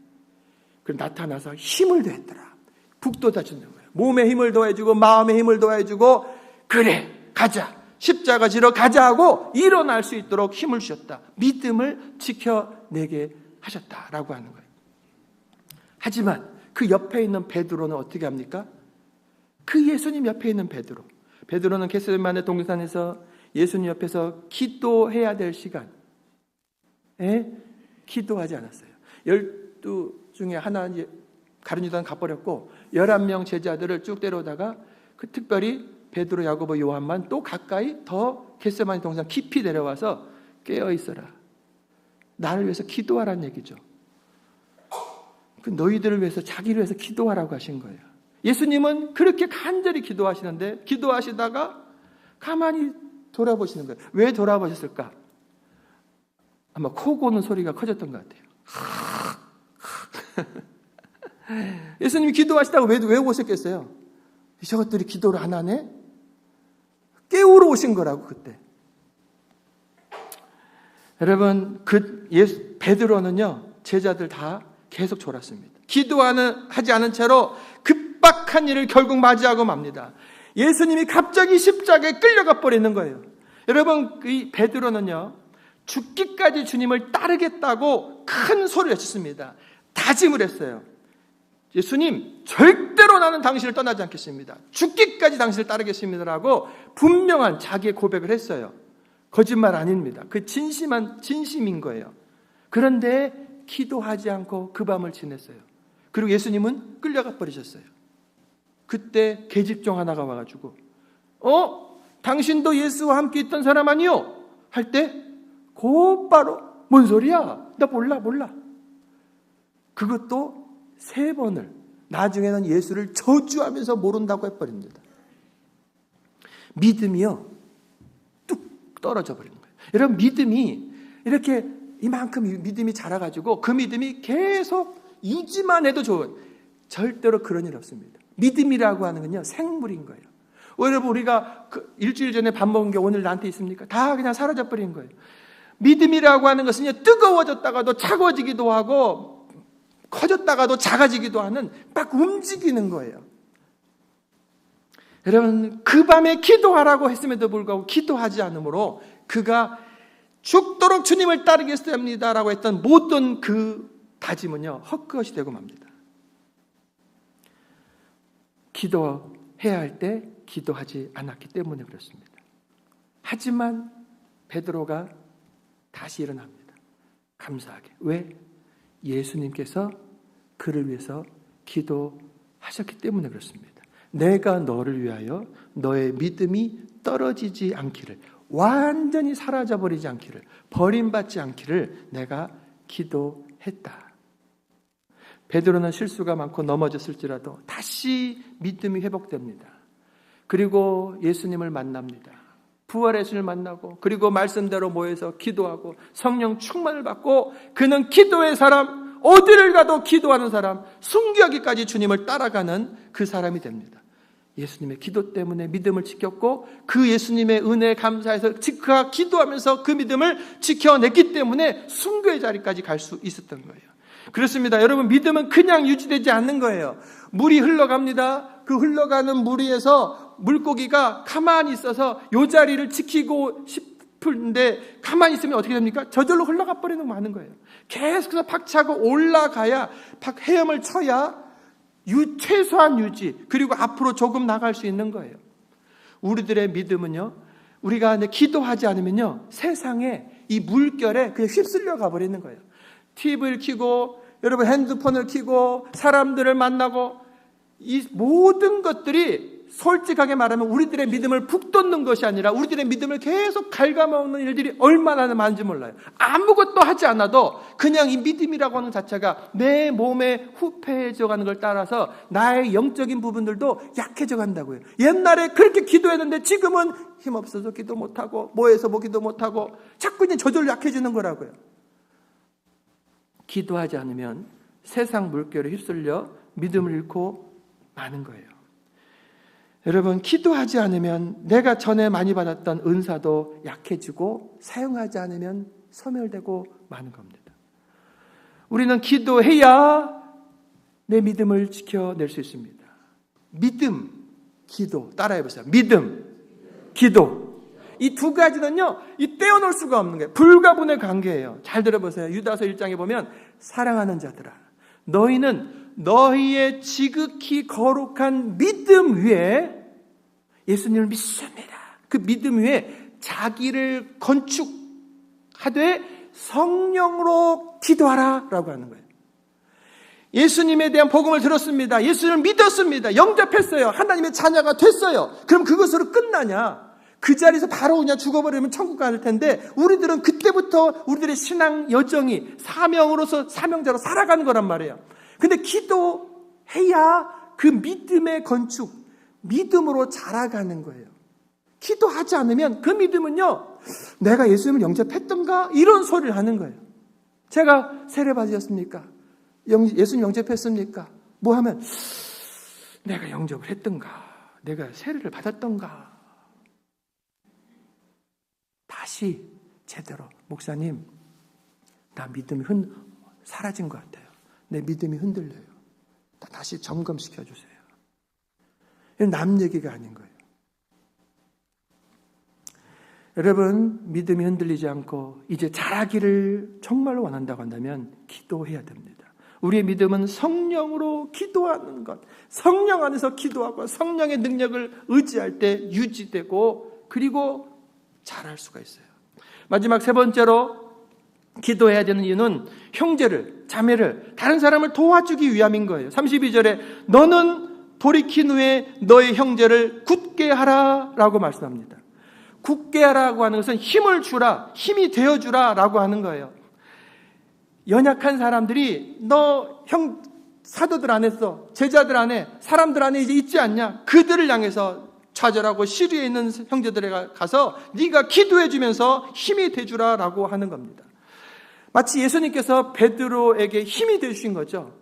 그 나타나서 힘을 더했더라. 북돋아 주는 거예요. 몸에 힘을 더해주고 마음에 힘을 더해주고, 그래 가자, 십자가 지러 가자 하고 일어날 수 있도록 힘을 주셨다. 믿음을 지켜내게 하셨다라고 하는 거예요. 하지만 그 옆에 있는 베드로는 어떻게 합니까? 그 예수님 옆에 있는 베드로는 겟세마네 동산에서 예수님 옆에서 기도해야 될 시간에 기도하지 않았어요. 12 중에 하나 가룟 유다는 가버렸고 11명 제자들을 쭉 데려오다가 그 특별히 베드로, 야고보, 요한만 또 가까이 더 겟세마네 동산 깊이 내려와서 깨어 있어라. 나를 위해서 기도하라는 얘기죠. 그 너희들을 위해서, 자기를 위해서 기도하라고 하신 거예요. 예수님은 그렇게 간절히 기도하시는데, 기도하시다가 가만히 돌아보시는 거예요. 왜 돌아보셨을까? 아마 코 고는 소리가 커졌던 것 같아요. 예수님이 기도하시다가 왜 오셨겠어요? 저것들이 기도를 안 하네? 깨우러 오신 거라고, 그때. 여러분, 베드로는요, 제자들 다 계속 졸았습니다. 하지 않은 채로 급박한 일을 결국 맞이하고 맙니다. 예수님이 갑자기 십자가에 끌려가 버리는 거예요. 여러분, 이 베드로는요, 죽기까지 주님을 따르겠다고 큰 소리를 했습니다. 다짐을 했어요. 예수님, 절대로 나는 당신을 떠나지 않겠습니다. 죽기까지 당신을 따르겠습니다라고 분명한 자기의 고백을 했어요. 거짓말 아닙니다. 그 진심인 거예요. 그런데 기도하지 않고 그 밤을 지냈어요. 그리고 예수님은 끌려가 버리셨어요. 그때 계집종 하나가 와가지고 당신도 예수와 함께 있던 사람 아니요? 할 때 곧바로 뭔 소리야? 나 몰라. 그것도 3번을 나중에는 예수를 저주하면서 모른다고 해버립니다. 믿음이요, 뚝 떨어져 버리는 거예요. 여러분, 믿음이 이렇게 이만큼 믿음이 자라가지고 그 믿음이 계속 유지만 해도 좋은, 절대로 그런 일 없습니다. 믿음이라고 하는 건요, 생물인 거예요. 여러분, 우리가 일주일 전에 밥 먹은 게 오늘 나한테 있습니까? 다 그냥 사라져버린 거예요. 믿음이라고 하는 것은요, 뜨거워졌다가도 차가워지기도 하고 커졌다가도 작아지기도 하는 막 움직이는 거예요. 여러분, 그 밤에 기도하라고 했음에도 불구하고 기도하지 않으므로 그가 죽도록 주님을 따르겠습니다라고 했던 모든 그 다짐은요, 헛것이 되고 맙니다. 기도해야 할 때 기도하지 않았기 때문에 그렇습니다. 하지만 베드로가 다시 일어납니다. 감사하게. 왜? 예수님께서 그를 위해서 기도하셨기 때문에 그렇습니다. 내가 너를 위하여 너의 믿음이 떨어지지 않기를, 완전히 사라져버리지 않기를, 버림받지 않기를 내가 기도했다. 베드로는 실수가 많고 넘어졌을지라도 다시 믿음이 회복됩니다. 그리고 예수님을 만납니다. 부활의 예수님을 만나고, 그리고 말씀대로 모여서 기도하고 성령 충만을 받고, 그는 기도의 사람, 어디를 가도 기도하는 사람, 순교하기까지 주님을 따라가는 그 사람이 됩니다. 예수님의 기도 때문에 믿음을 지켰고, 그 예수님의 은혜에 감사해서 그가 기도하면서 그 믿음을 지켜냈기 때문에 순교의 자리까지 갈 수 있었던 거예요. 그렇습니다. 여러분, 믿음은 그냥 유지되지 않는 거예요. 물이 흘러갑니다. 그 흘러가는 물 위에서 물고기가 가만히 있어서 이 자리를 지키고 싶은데 가만히 있으면 어떻게 됩니까? 저절로 흘러가 버리는 거 많은 거예요. 계속해서 박차고 올라가야, 헤엄을 쳐야 최소한 유지, 그리고 앞으로 조금 나갈 수 있는 거예요. 우리들의 믿음은요, 우리가 기도하지 않으면요, 세상에 이 물결에 그냥 휩쓸려 가버리는 거예요. TV를 켜고, 여러분 핸드폰을 켜고, 사람들을 만나고, 이 모든 것들이 솔직하게 말하면 우리들의 믿음을 북돋는 것이 아니라 우리들의 믿음을 계속 갉아먹는 일들이 얼마나 많은지 몰라요. 아무것도 하지 않아도 그냥 이 믿음이라고 하는 자체가 내 몸에 후패해져 가는 걸 따라서 나의 영적인 부분들도 약해져 간다고요. 옛날에 그렇게 기도했는데 지금은 힘없어서 기도 못하고, 뭐해서 뭐 기도 못하고, 자꾸 이제 저절로 약해지는 거라고요. 기도하지 않으면 세상 물결에 휩쓸려 믿음을 잃고 마는 거예요. 여러분, 기도하지 않으면 내가 전에 많이 받았던 은사도 약해지고, 사용하지 않으면 소멸되고 마는 겁니다. 우리는 기도해야 내 믿음을 지켜낼 수 있습니다. 믿음, 기도, 따라해보세요. 믿음, 기도. 이 두 가지는요, 이 떼어놓을 수가 없는 거예요. 불가분의 관계예요. 잘 들어보세요. 유다서 1장에 보면, 사랑하는 자들아, 너희는 너희의 지극히 거룩한 믿음 위에, 예수님을 믿습니다. 그 믿음 위에 자기를 건축하되 성령으로 기도하라 라고 하는 거예요. 예수님에 대한 복음을 들었습니다. 예수님을 믿었습니다. 영접했어요. 하나님의 자녀가 됐어요. 그럼 그것으로 끝나냐? 그 자리에서 바로 그냥 죽어버리면 천국 갈 텐데, 우리들은 그때부터 우리들의 신앙 여정이 사명으로서, 사명자로 살아가는 거란 말이에요. 근데 기도해야 그 믿음의 건축, 믿음으로 자라가는 거예요. 기도하지 않으면 그 믿음은요, 내가 예수님을 영접했던가? 이런 소리를 하는 거예요. 제가 세례받으셨습니까? 예수님 영접했습니까? 뭐 하면, 내가 영접을 했던가? 내가 세례를 받았던가? 다시 제대로, 목사님, 나 믿음이 사라진 것 같아요. 내 믿음이 흔들려요. 다시 점검시켜 주세요. 이건 남 얘기가 아닌 거예요. 여러분, 믿음이 흔들리지 않고 이제 자라기를 정말로 원한다고 한다면 기도해야 됩니다. 우리의 믿음은 성령으로 기도하는 것, 성령 안에서 기도하고 성령의 능력을 의지할 때 유지되고, 그리고 자랄 수가 있어요. 마지막 세 번째로 기도해야 되는 이유는 형제를, 자매를, 다른 사람을 도와주기 위함인 거예요. 32절에 너는 돌이킨 후에 너의 형제를 굳게 하라 라고 말씀합니다. 굳게 하라고 하는 것은 힘을 주라, 힘이 되어주라 라고 하는 거예요. 연약한 사람들이 너 사도들 안에서, 제자들 안에, 사람들 안에 이제 있지 않냐? 그들을 향해서 좌절하고 시리에 있는 형제들에 가서 네가 기도해 주면서 힘이 돼주라라고 하는 겁니다. 마치 예수님께서 베드로에게 힘이 되주신 거죠.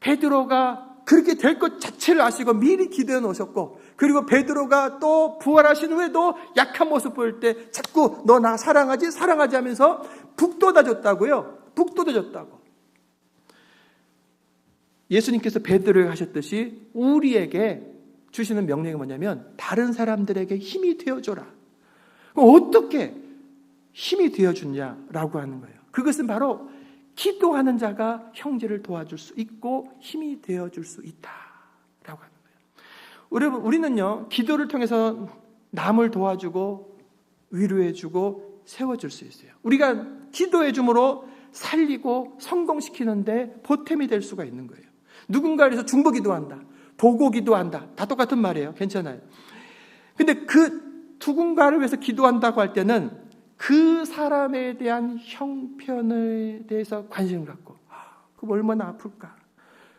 베드로가 그렇게 될 것 자체를 아시고 미리 기도해 놓으셨고, 그리고 베드로가 또 부활하신 후에도 약한 모습 보일 때 자꾸 너 나 사랑하지 하면서 북돋아줬다고요. 북돋아줬다고. 예수님께서 베드로에게 하셨듯이 우리에게 주시는 명령이 뭐냐면 다른 사람들에게 힘이 되어줘라. 어떻게 힘이 되어주냐라고 하는 거예요. 그것은 바로 기도하는 자가 형제를 도와줄 수 있고 힘이 되어줄 수 있다라고 하는 거예요. 여러분, 우리는요 기도를 통해서 남을 도와주고 위로해주고 세워줄 수 있어요. 우리가 기도해줌으로 살리고 성공시키는데 보탬이 될 수가 있는 거예요. 누군가에 대해서 중보기도한다, 보고기도한다, 다 똑같은 말이에요. 괜찮아요. 근데 그 누군가를 위해서 기도한다고 할 때는 그 사람에 대한 형편에 대해서 관심을 갖고, 그럼 얼마나 아플까?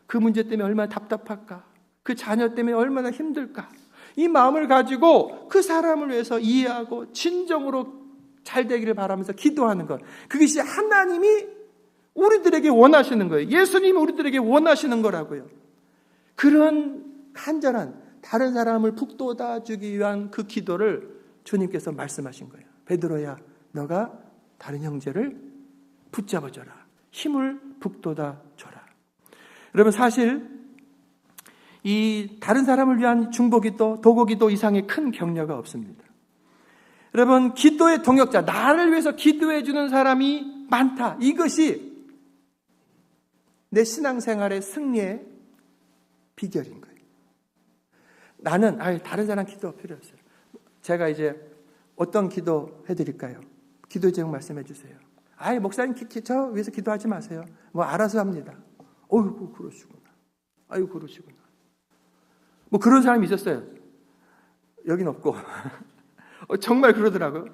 그 문제 때문에 얼마나 답답할까? 그 자녀 때문에 얼마나 힘들까? 이 마음을 가지고 그 사람을 위해서 이해하고 진정으로 잘 되기를 바라면서 기도하는 것, 그것이 하나님이 우리들에게 원하시는 거예요. 예수님이 우리들에게 원하시는 거라고요. 그런 간절한 다른 사람을 북돋아주기 위한 그 기도를 주님께서 말씀하신 거예요. 베드로야, 너가 다른 형제를 붙잡아줘라. 힘을 북돋아줘라. 여러분, 사실 이 다른 사람을 위한 중보기도, 도고기도 이상의 큰 격려가 없습니다. 여러분, 기도의 동역자, 나를 위해서 기도해 주는 사람이 많다. 이것이 내 신앙생활의 승리의 비결인 거예요. 나는 다른 사람 기도 필요 없어요. 제가 이제 어떤 기도 해드릴까요? 기도 제목 말씀해 주세요. 목사님 저 위해서 기도하지 마세요. 뭐 알아서 합니다. 어이구 그러시구나. 아이고 그러시구나. 뭐 그런 사람이 있었어요. 여긴 없고 정말 그러더라고요.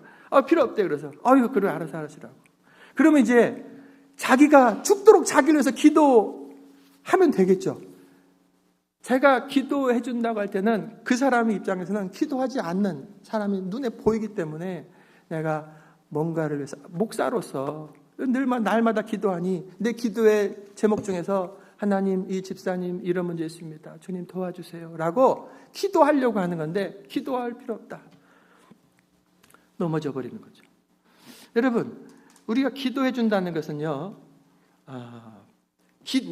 필요 없대. 그래서 그래 알아서 하시라고. 그러면 이제 자기가 죽도록 자기를 위해서 기도하면 되겠죠. 제가 기도해 준다고 할 때는 그 사람의 입장에서는 기도하지 않는 사람이 눈에 보이기 때문에 내가 뭔가를 위해서 목사로서 날마다 기도하니 내 기도의 제목 중에서 하나님, 이 집사님 이런 문제 있습니다. 주님 도와주세요 라고 기도하려고 하는 건데, 기도할 필요 없다. 넘어져 버리는 거죠. 여러분, 우리가 기도해 준다는 것은요,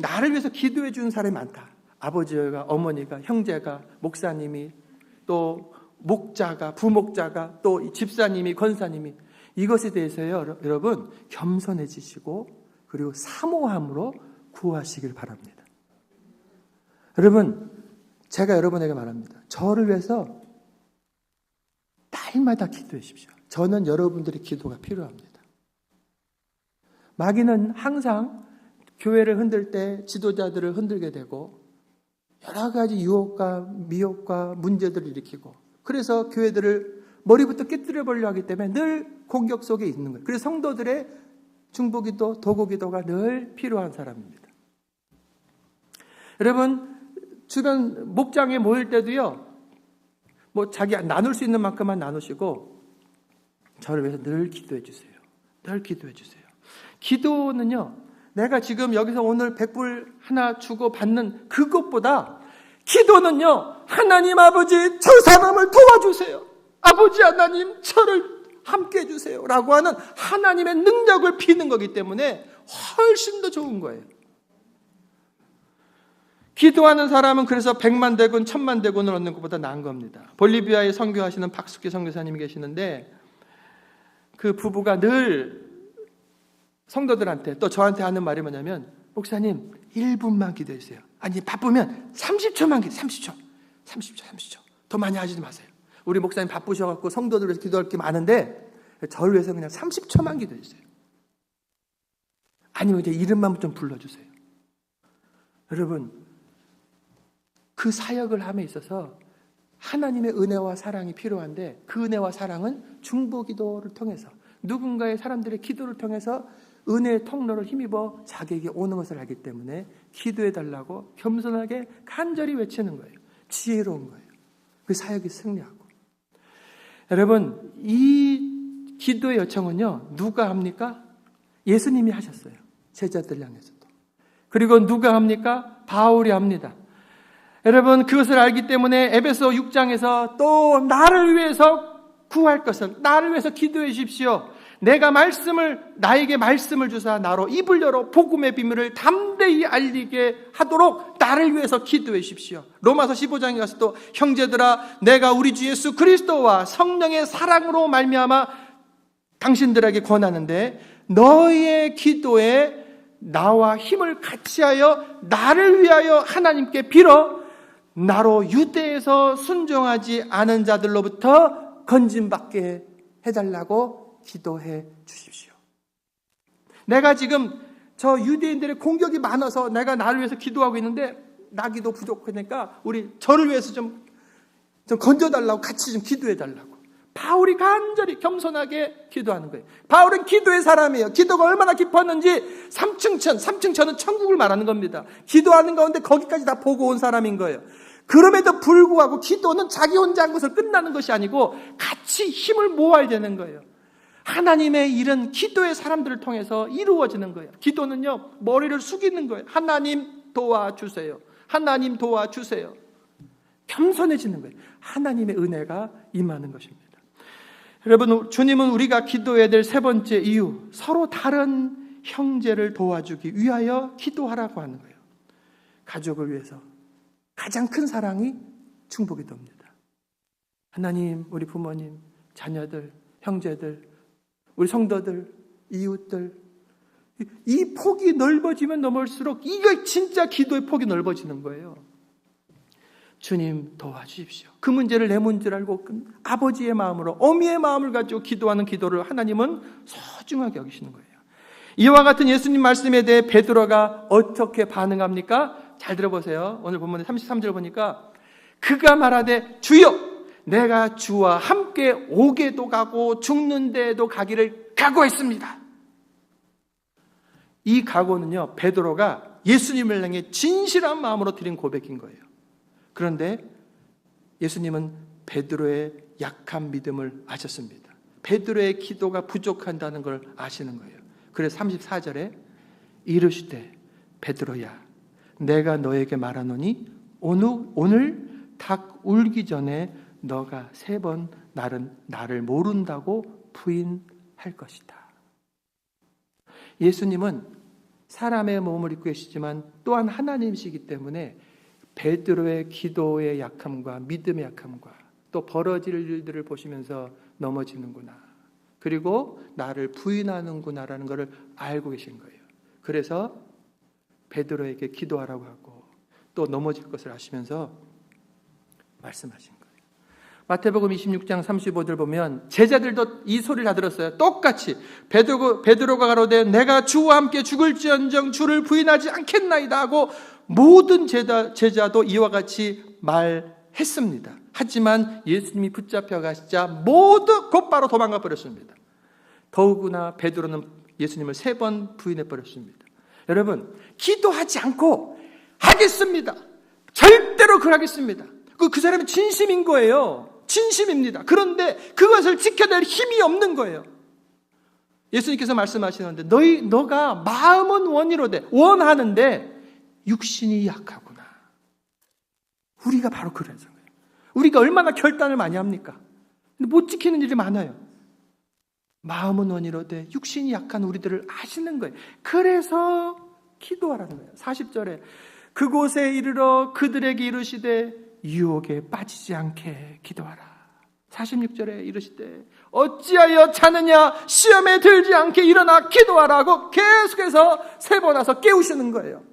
나를 위해서 기도해 주는 사람이 많다. 아버지가, 어머니가, 형제가, 목사님이, 또 목자가, 부목자가, 또 집사님이, 권사님이, 이것에 대해서요, 여러분 겸손해지시고 그리고 사모함으로 구하시길 바랍니다. 여러분, 제가 여러분에게 말합니다. 저를 위해서 날마다 기도해 주십시오. 저는 여러분들의 기도가 필요합니다. 마귀는 항상 교회를 흔들 때 지도자들을 흔들게 되고 여러 가지 유혹과 미혹과 문제들을 일으키고, 그래서 교회들을 머리부터 깨뜨려 보려고 하기 때문에 늘 공격 속에 있는 거예요. 그래서 성도들의 중보기도, 도고기도가 늘 필요한 사람입니다. 여러분, 주변 목장에 모일 때도요, 뭐 자기 나눌 수 있는 만큼만 나누시고 저를 위해서 늘 기도해 주세요. 늘 기도해 주세요. 기도는요, 내가 지금 여기서 오늘 100불 하나 주고 받는 그것보다, 기도는요, 하나님 아버지 저 사람을 도와주세요. 아버지 하나님 저를 함께 해주세요 라고 하는 하나님의 능력을 비는 거기 때문에 훨씬 더 좋은 거예요. 기도하는 사람은 그래서 100만 대군, 1000만 대군을 얻는 것보다 나은 겁니다. 볼리비아에 선교하시는 박숙기 선교사님이 계시는데, 그 부부가 늘 성도들한테, 또 저한테 하는 말이 뭐냐면, 목사님 1분만 기도해 주세요. 아니 바쁘면 30초만 기도해. 30초. 더 많이 하지 마세요. 우리 목사님 바쁘셔갖고 성도들 위해서 기도할 게 많은데 저를 위해서 그냥 30초만 기도해 주세요. 아니면 이제 이름만 좀 불러주세요. 여러분, 그 사역을 함에 있어서 하나님의 은혜와 사랑이 필요한데, 그 은혜와 사랑은 중보기도를 통해서, 누군가의 사람들의 기도를 통해서 은혜의 통로를 힘입어 자기에게 오는 것을 알기 때문에 기도해달라고 겸손하게 간절히 외치는 거예요. 지혜로운 거예요. 그 사역이 승리하고. 여러분, 이 기도의 요청은요, 누가 합니까? 예수님이 하셨어요. 제자들 향해서도. 그리고 누가 합니까? 바울이 합니다. 여러분, 그것을 알기 때문에 에베소 6장에서 또 나를 위해서 구할 것을, 나를 위해서 기도해 주십시오. 내가 나에게 말씀을 주사 나로 입을 열어 복음의 비밀을 담대히 알리게 하도록 나를 위해서 기도해 주십시오. 로마서 15장에 가서 또 형제들아, 내가 우리 주 예수 그리스도와 성령의 사랑으로 말미암아 당신들에게 권하는데 너희의 기도에 나와 힘을 같이하여 나를 위하여 하나님께 빌어 나로 유대에서 순종하지 않은 자들로부터 건짐받게 해달라고 기도해 주십시오. 내가 지금 저 유대인들의 공격이 많아서 내가 나를 위해서 기도하고 있는데 나 기도 부족하니까 우리 저를 위해서 좀 건져달라고 같이 좀 기도해달라고. 바울이 간절히 겸손하게 기도하는 거예요. 바울은 기도의 사람이에요. 기도가 얼마나 깊었는지 3층천은 천국을 말하는 겁니다. 기도하는 가운데 거기까지 다 보고 온 사람인 거예요. 그럼에도 불구하고 기도는 자기 혼자 한 것을 끝나는 것이 아니고 같이 힘을 모아야 되는 거예요. 하나님의 일은 기도의 사람들을 통해서 이루어지는 거예요. 기도는요, 머리를 숙이는 거예요. 하나님 도와주세요. 하나님 도와주세요. 겸손해지는 거예요. 하나님의 은혜가 임하는 것입니다. 여러분, 주님은 우리가 기도해야 될 세 번째 이유, 서로 다른 형제를 도와주기 위하여 기도하라고 하는 거예요. 가족을 위해서 가장 큰 사랑이 충복기도입니다. 하나님, 우리 부모님, 자녀들, 형제들, 우리 성도들, 이웃들, 이 폭이 넓어지면 넘을수록 이게 진짜 기도의 폭이 넓어지는 거예요. 주님 도와주십시오. 그 문제를 내 문제를 알고 아버지의 마음으로, 어미의 마음을 가지고 기도하는 기도를 하나님은 소중하게 여기시는 거예요. 이와 같은 예수님 말씀에 대해 베드로가 어떻게 반응합니까? 잘 들어보세요. 오늘 본문의 33절 보니까 그가 말하되 주여, 내가 주와 함께 옥에도 가고 죽는 데에도 가기를 각오했습니다. 이 각오는요, 베드로가 예수님을 향해 진실한 마음으로 드린 고백인 거예요. 그런데 예수님은 베드로의 약한 믿음을 아셨습니다. 베드로의 기도가 부족한다는 걸 아시는 거예요. 그래서 34절에 이르시되 베드로야, 내가 너에게 말하노니 오늘 닭 울기 전에 너가 3번 나를 모른다고 부인할 것이다. 예수님은 사람의 몸을 입고 계시지만 또한 하나님이시기 때문에 베드로의 기도의 약함과 믿음의 약함과 또 벌어질 일들을 보시면서 넘어지는구나, 그리고 나를 부인하는구나라는 것을 알고 계신 거예요. 그래서 베드로에게 기도하라고 하고 또 넘어질 것을 아시면서 말씀하신 거예요. 마태복음 26장 35절 보면 제자들도 이 소리를 다 들었어요. 똑같이 베드로가 가로되 내가 주와 함께 죽을지언정 주를 부인하지 않겠나이다 하고 모든 제자도 이와 같이 말했습니다. 하지만 예수님이 붙잡혀 가시자 모두 곧바로 도망가 버렸습니다. 더구나 베드로는 예수님을 3번 부인해 버렸습니다. 여러분, 기도하지 않고 하겠습니다. 절대로 그러겠습니다. 그 사람이 진심인 거예요. 진심입니다. 그런데 그것을 지켜낼 힘이 없는 거예요. 예수님께서 말씀하시는데 너가 마음은 원하는데 육신이 약하구나. 우리가 바로 그래서 거예요. 우리가 얼마나 결단을 많이 합니까? 근데 못 지키는 일이 많아요. 마음은 원이로되 육신이 약한 우리들을 아시는 거예요. 그래서 기도하라는 거예요. 40절에 그곳에 이르러 그들에게 이르시되 유혹에 빠지지 않게 기도하라. 46절에 이르시되 어찌하여 자느냐, 시험에 들지 않게 일어나 기도하라고 계속해서 3번 와서 깨우시는 거예요.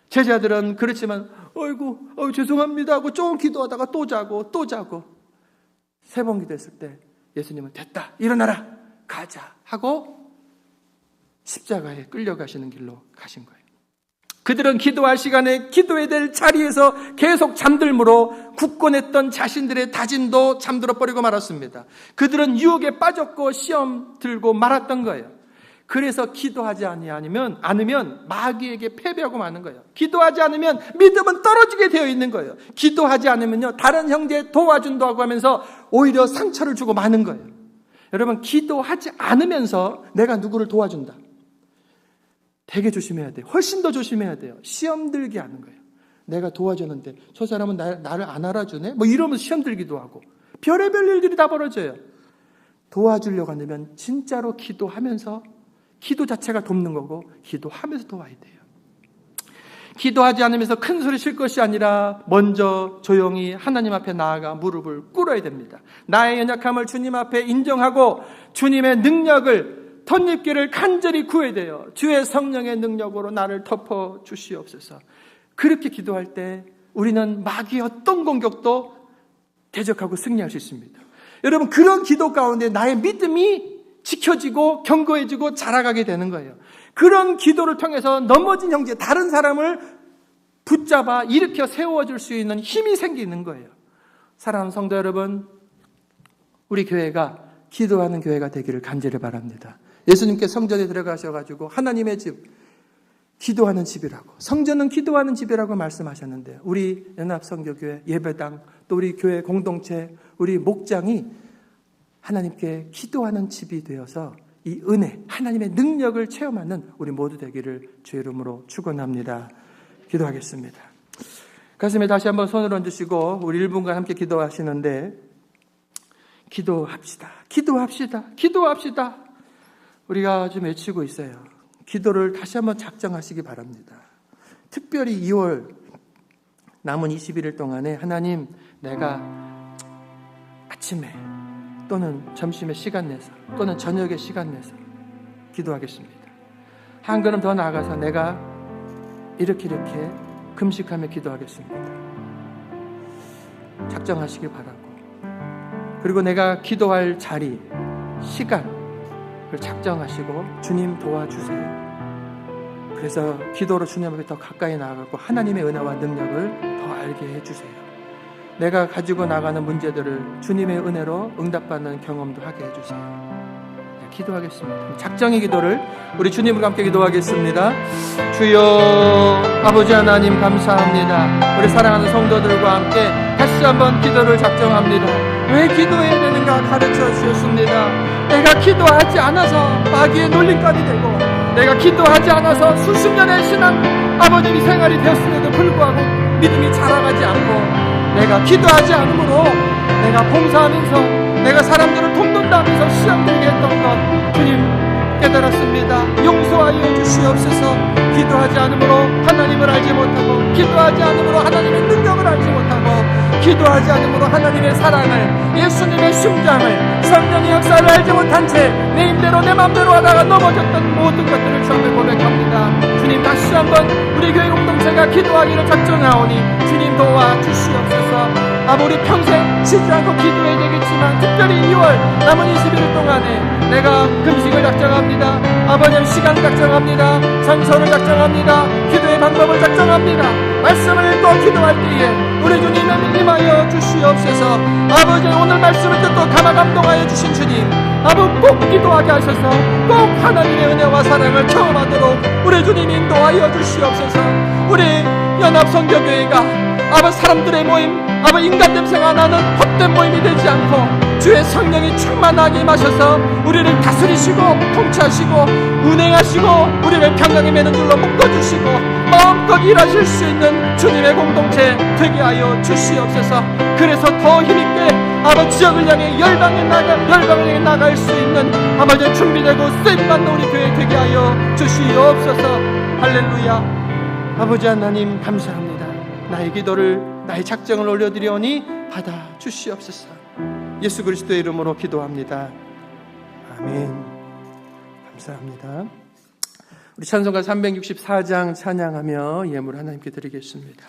제자들은 그렇지만 어이구 죄송합니다 하고 조금 기도하다가 또 자고 3번 기도했을 때 예수님은 됐다, 일어나라, 가자 하고 십자가에 끌려가시는 길로 가신 거예요. 그들은 기도할 시간에 기도해야 될 자리에서 계속 잠들므로 굳건했던 자신들의 다짐도 잠들어 버리고 말았습니다. 그들은 유혹에 빠졌고 시험 들고 말았던 거예요. 그래서 기도하지 않으면 마귀에게 패배하고 마는 거예요. 기도하지 않으면 믿음은 떨어지게 되어 있는 거예요. 기도하지 않으면요, 다른 형제 도와준다고 하면서 오히려 상처를 주고 마는 거예요. 여러분, 기도하지 않으면서 내가 누구를 도와준다, 되게 조심해야 돼요. 훨씬 더 조심해야 돼요. 시험 들게 하는 거예요. 내가 도와주는데 저 사람은 나를 안 알아주네? 뭐 이러면서 시험 들기도 하고 별의별 일들이 다 벌어져요. 도와주려고 하면 진짜로 기도하면서, 기도 자체가 돕는 거고 기도하면서 도와야 돼요. 기도하지 않으면서 큰 소리 칠 것이 아니라 먼저 조용히 하나님 앞에 나아가 무릎을 꿇어야 됩니다. 나의 연약함을 주님 앞에 인정하고 주님의 능력을, 덧입기를 간절히 구해야 돼요. 주의 성령의 능력으로 나를 덮어 주시옵소서. 그렇게 기도할 때 우리는 마귀의 어떤 공격도 대적하고 승리할 수 있습니다. 여러분, 그런 기도 가운데 나의 믿음이 지켜지고 견고해지고 자라가게 되는 거예요. 그런 기도를 통해서 넘어진 형제, 다른 사람을 붙잡아 일으켜 세워줄 수 있는 힘이 생기는 거예요. 사랑하는 성도 여러분, 우리 교회가 기도하는 교회가 되기를 간절히 바랍니다. 예수님께 성전에 들어가셔가지고 하나님의 집, 기도하는 집이라고, 성전은 기도하는 집이라고 말씀하셨는데, 우리 연합성교교회 예배당, 또 우리 교회 공동체, 우리 목장이 하나님께 기도하는 집이 되어서 이 은혜, 하나님의 능력을 체험하는 우리 모두 되기를 주의 이름으로 축원합니다. 기도하겠습니다. 가슴에 다시 한번 손을 얹으시고 우리 1분간 함께 기도하시는데, 기도합시다. 기도합시다. 기도합시다. 우리가 좀 외치고 있어요. 기도를 다시 한번 작정하시기 바랍니다. 특별히 2월 남은 21일 동안에 하나님, 내가 아침에 또는 점심에 시간 내서 또는 저녁에 시간 내서 기도하겠습니다. 한 걸음 더 나아가서 내가 이렇게 금식하며 기도하겠습니다. 작정하시기 바라고, 그리고 내가 기도할 자리, 시간을 작정하시고 주님 도와주세요. 그래서 기도로 주님 앞에 더 가까이 나아가고 하나님의 은혜와 능력을 더 알게 해주세요. 내가 가지고 나가는 문제들을 주님의 은혜로 응답받는 경험도 하게 해주세요. 기도하겠습니다. 작정의 기도를 우리 주님과 함께 기도하겠습니다. 주여, 아버지 하나님 감사합니다. 우리 사랑하는 성도들과 함께 다시 한번 기도를 작정합니다. 왜 기도해야 되는가 가르쳐 주셨습니다. 내가 기도하지 않아서 마귀의 놀림감이 되고, 내가 기도하지 않아서 수십 년의 신앙 아버지 생활이 되었음에도 불구하고 믿음이 자라가지 않고, 내가 기도하지 않으므로 내가 봉사하면서 내가 사람들을 돕는다면서 시험 들게 했던 것 주님 깨달았습니다. 용서하여 주시옵소서. 기도하지 않으므로 하나님을 알지 못하고, 기도하지 않으므로 하나님의 능력을 알지 못하고, 기도하지 않으므로 하나님의 사랑을, 예수님의 심장을, 성령의 역사를 알지 못한 채 내 힘대로 내 마음대로 하다가 넘어졌던 모든 것들을 주 앞에 고백합니다. 주님, 다시 한번 우리 교회 공동체가 기도하기를 작정하오니 주님 도와주시옵소서. 우리 평생 쉬지 않고 기도해야 되겠지만 특별히 2월 남은 21일 동안에 내가 금식을 작정합니다. 아버님, 시간을 작정합니다. 장소를 작정합니다. 기도의 방법을 작정합니다. 말씀을 또 기도할 때에 우리 주님은 임하여 주시옵소서. 아버지, 오늘 말씀을 듣고 감화 감동하여 주신 주님, 꼭 기도하게 하셔서 꼭 하나님의 은혜와 사랑을 경험하도록 우리 주님 인도하여 주시옵소서. 우리 연합성교교회가 사람들의 모임, 인간 냄새가 나는 헛된 모임이 되지 않고 주의 성령이 충만하게 임하셔서 우리를 다스리시고 통치하시고 운행하시고 우리를 평강에 매는 줄로 묶어주시고 마음껏 일하실 수 있는 주님의 공동체 되게 하여 주시옵소서. 그래서 더 힘있게 지역을 향해 열방에 나갈 수 있는 준비되고 쓰임받는 우리 교회 되게 하여 주시옵소서. 할렐루야. 아버지 하나님 감사합니다. 나의 기도를, 나의 작정을 올려드리오니 받아 주시옵소서. 예수 그리스도의 이름으로 기도합니다. 아멘. 감사합니다. 우리 찬송가 364장 찬양하며 예물 하나님께 드리겠습니다.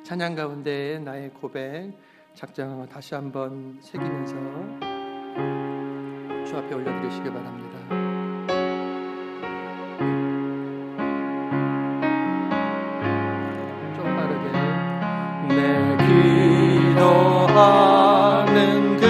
찬양 가운데 나의 고백 작정하며 다시 한번 새기면서 주 앞에 올려드리시기 바랍니다. 내 기도하는 그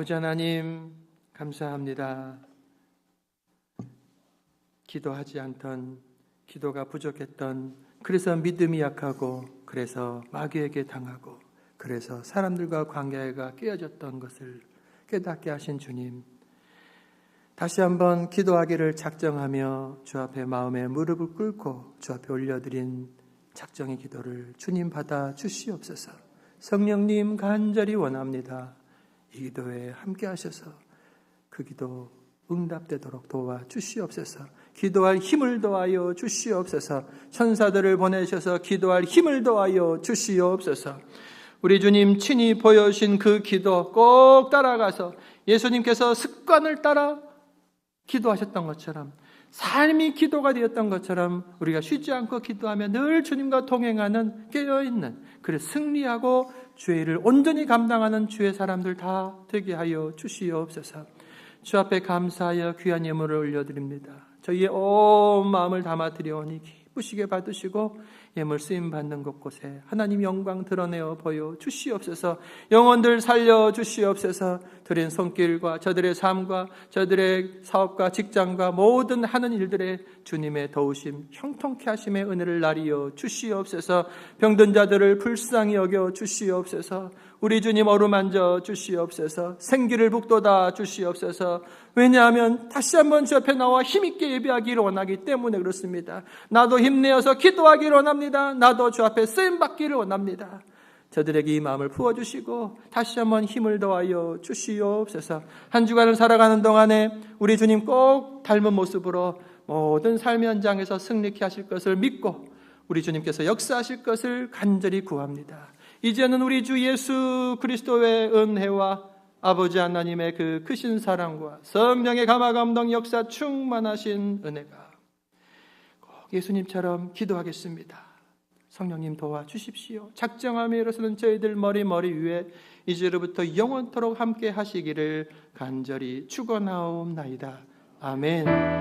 아버지 하나님, 감사합니다. 기도하지 않던, 기도가 부족했던, 그래서 믿음이 약하고, 그래서 마귀에게 당하고, 그래서 사람들과 관계가 깨어졌던 것을 깨닫게 하신 주님, 다시 한번 기도하기를 작정하며 주 앞에 마음에 무릎을 꿇고 주 앞에 올려드린 작정의 기도를 주님 받아 주시옵소서. 성령님 간절히 원합니다. 이 기도에 함께 하셔서 그 기도 응답되도록 도와 주시옵소서. 기도할 힘을 더하여 주시옵소서. 천사들을 보내셔서 기도할 힘을 더하여 주시옵소서. 우리 주님 친히 보여주신 그 기도 꼭 따라가서 예수님께서 습관을 따라 기도하셨던 것처럼, 삶이 기도가 되었던 것처럼 우리가 쉬지 않고 기도하며 늘 주님과 동행하는, 깨어있는, 그래 승리하고 주의 일을 온전히 감당하는 주의 사람들 다 되게 하여 주시옵소서. 주 앞에 감사하여 귀한 예물을 올려드립니다. 저희의 온 마음을 담아 드려오니 기쁘시게 받으시고 예물 쓰임 받는 곳곳에 하나님 영광 드러내어 보여 주시옵소서. 영혼들 살려 주시옵소서. 드린 손길과 저들의 삶과 저들의 사업과 직장과 모든 하는 일들에 주님의 도우심, 형통케 하심의 은혜를 나리어 주시옵소서. 병든 자들을 불쌍히 여겨 주시옵소서. 우리 주님 어루만져 주시옵소서. 생기를 북돋아 주시옵소서. 왜냐하면 다시 한번 주 앞에 나와 힘있게 예배하기를 원하기 때문에 그렇습니다. 나도 힘내어서 기도하기를 원합니다. 나도 주 앞에 쓰임받기를 원합니다. 저들에게 이 마음을 부어주시고 다시 한번 힘을 더하여 주시옵소서. 한 주간을 살아가는 동안에 우리 주님 꼭 닮은 모습으로 모든 삶의 현장에서 승리케 하실 것을 믿고 우리 주님께서 역사하실 것을 간절히 구합니다. 이제는 우리 주 예수 그리스도의 은혜와 아버지 하나님의 그 크신 사랑과 성령의 감화 감동 역사 충만하신 은혜가 꼭 예수님처럼 기도하겠습니다. 성령님 도와주십시오. 작정하며 일어서는 저희들 머리 위에 이제로부터 영원토록 함께 하시기를 간절히 축원하옵나이다. 아멘.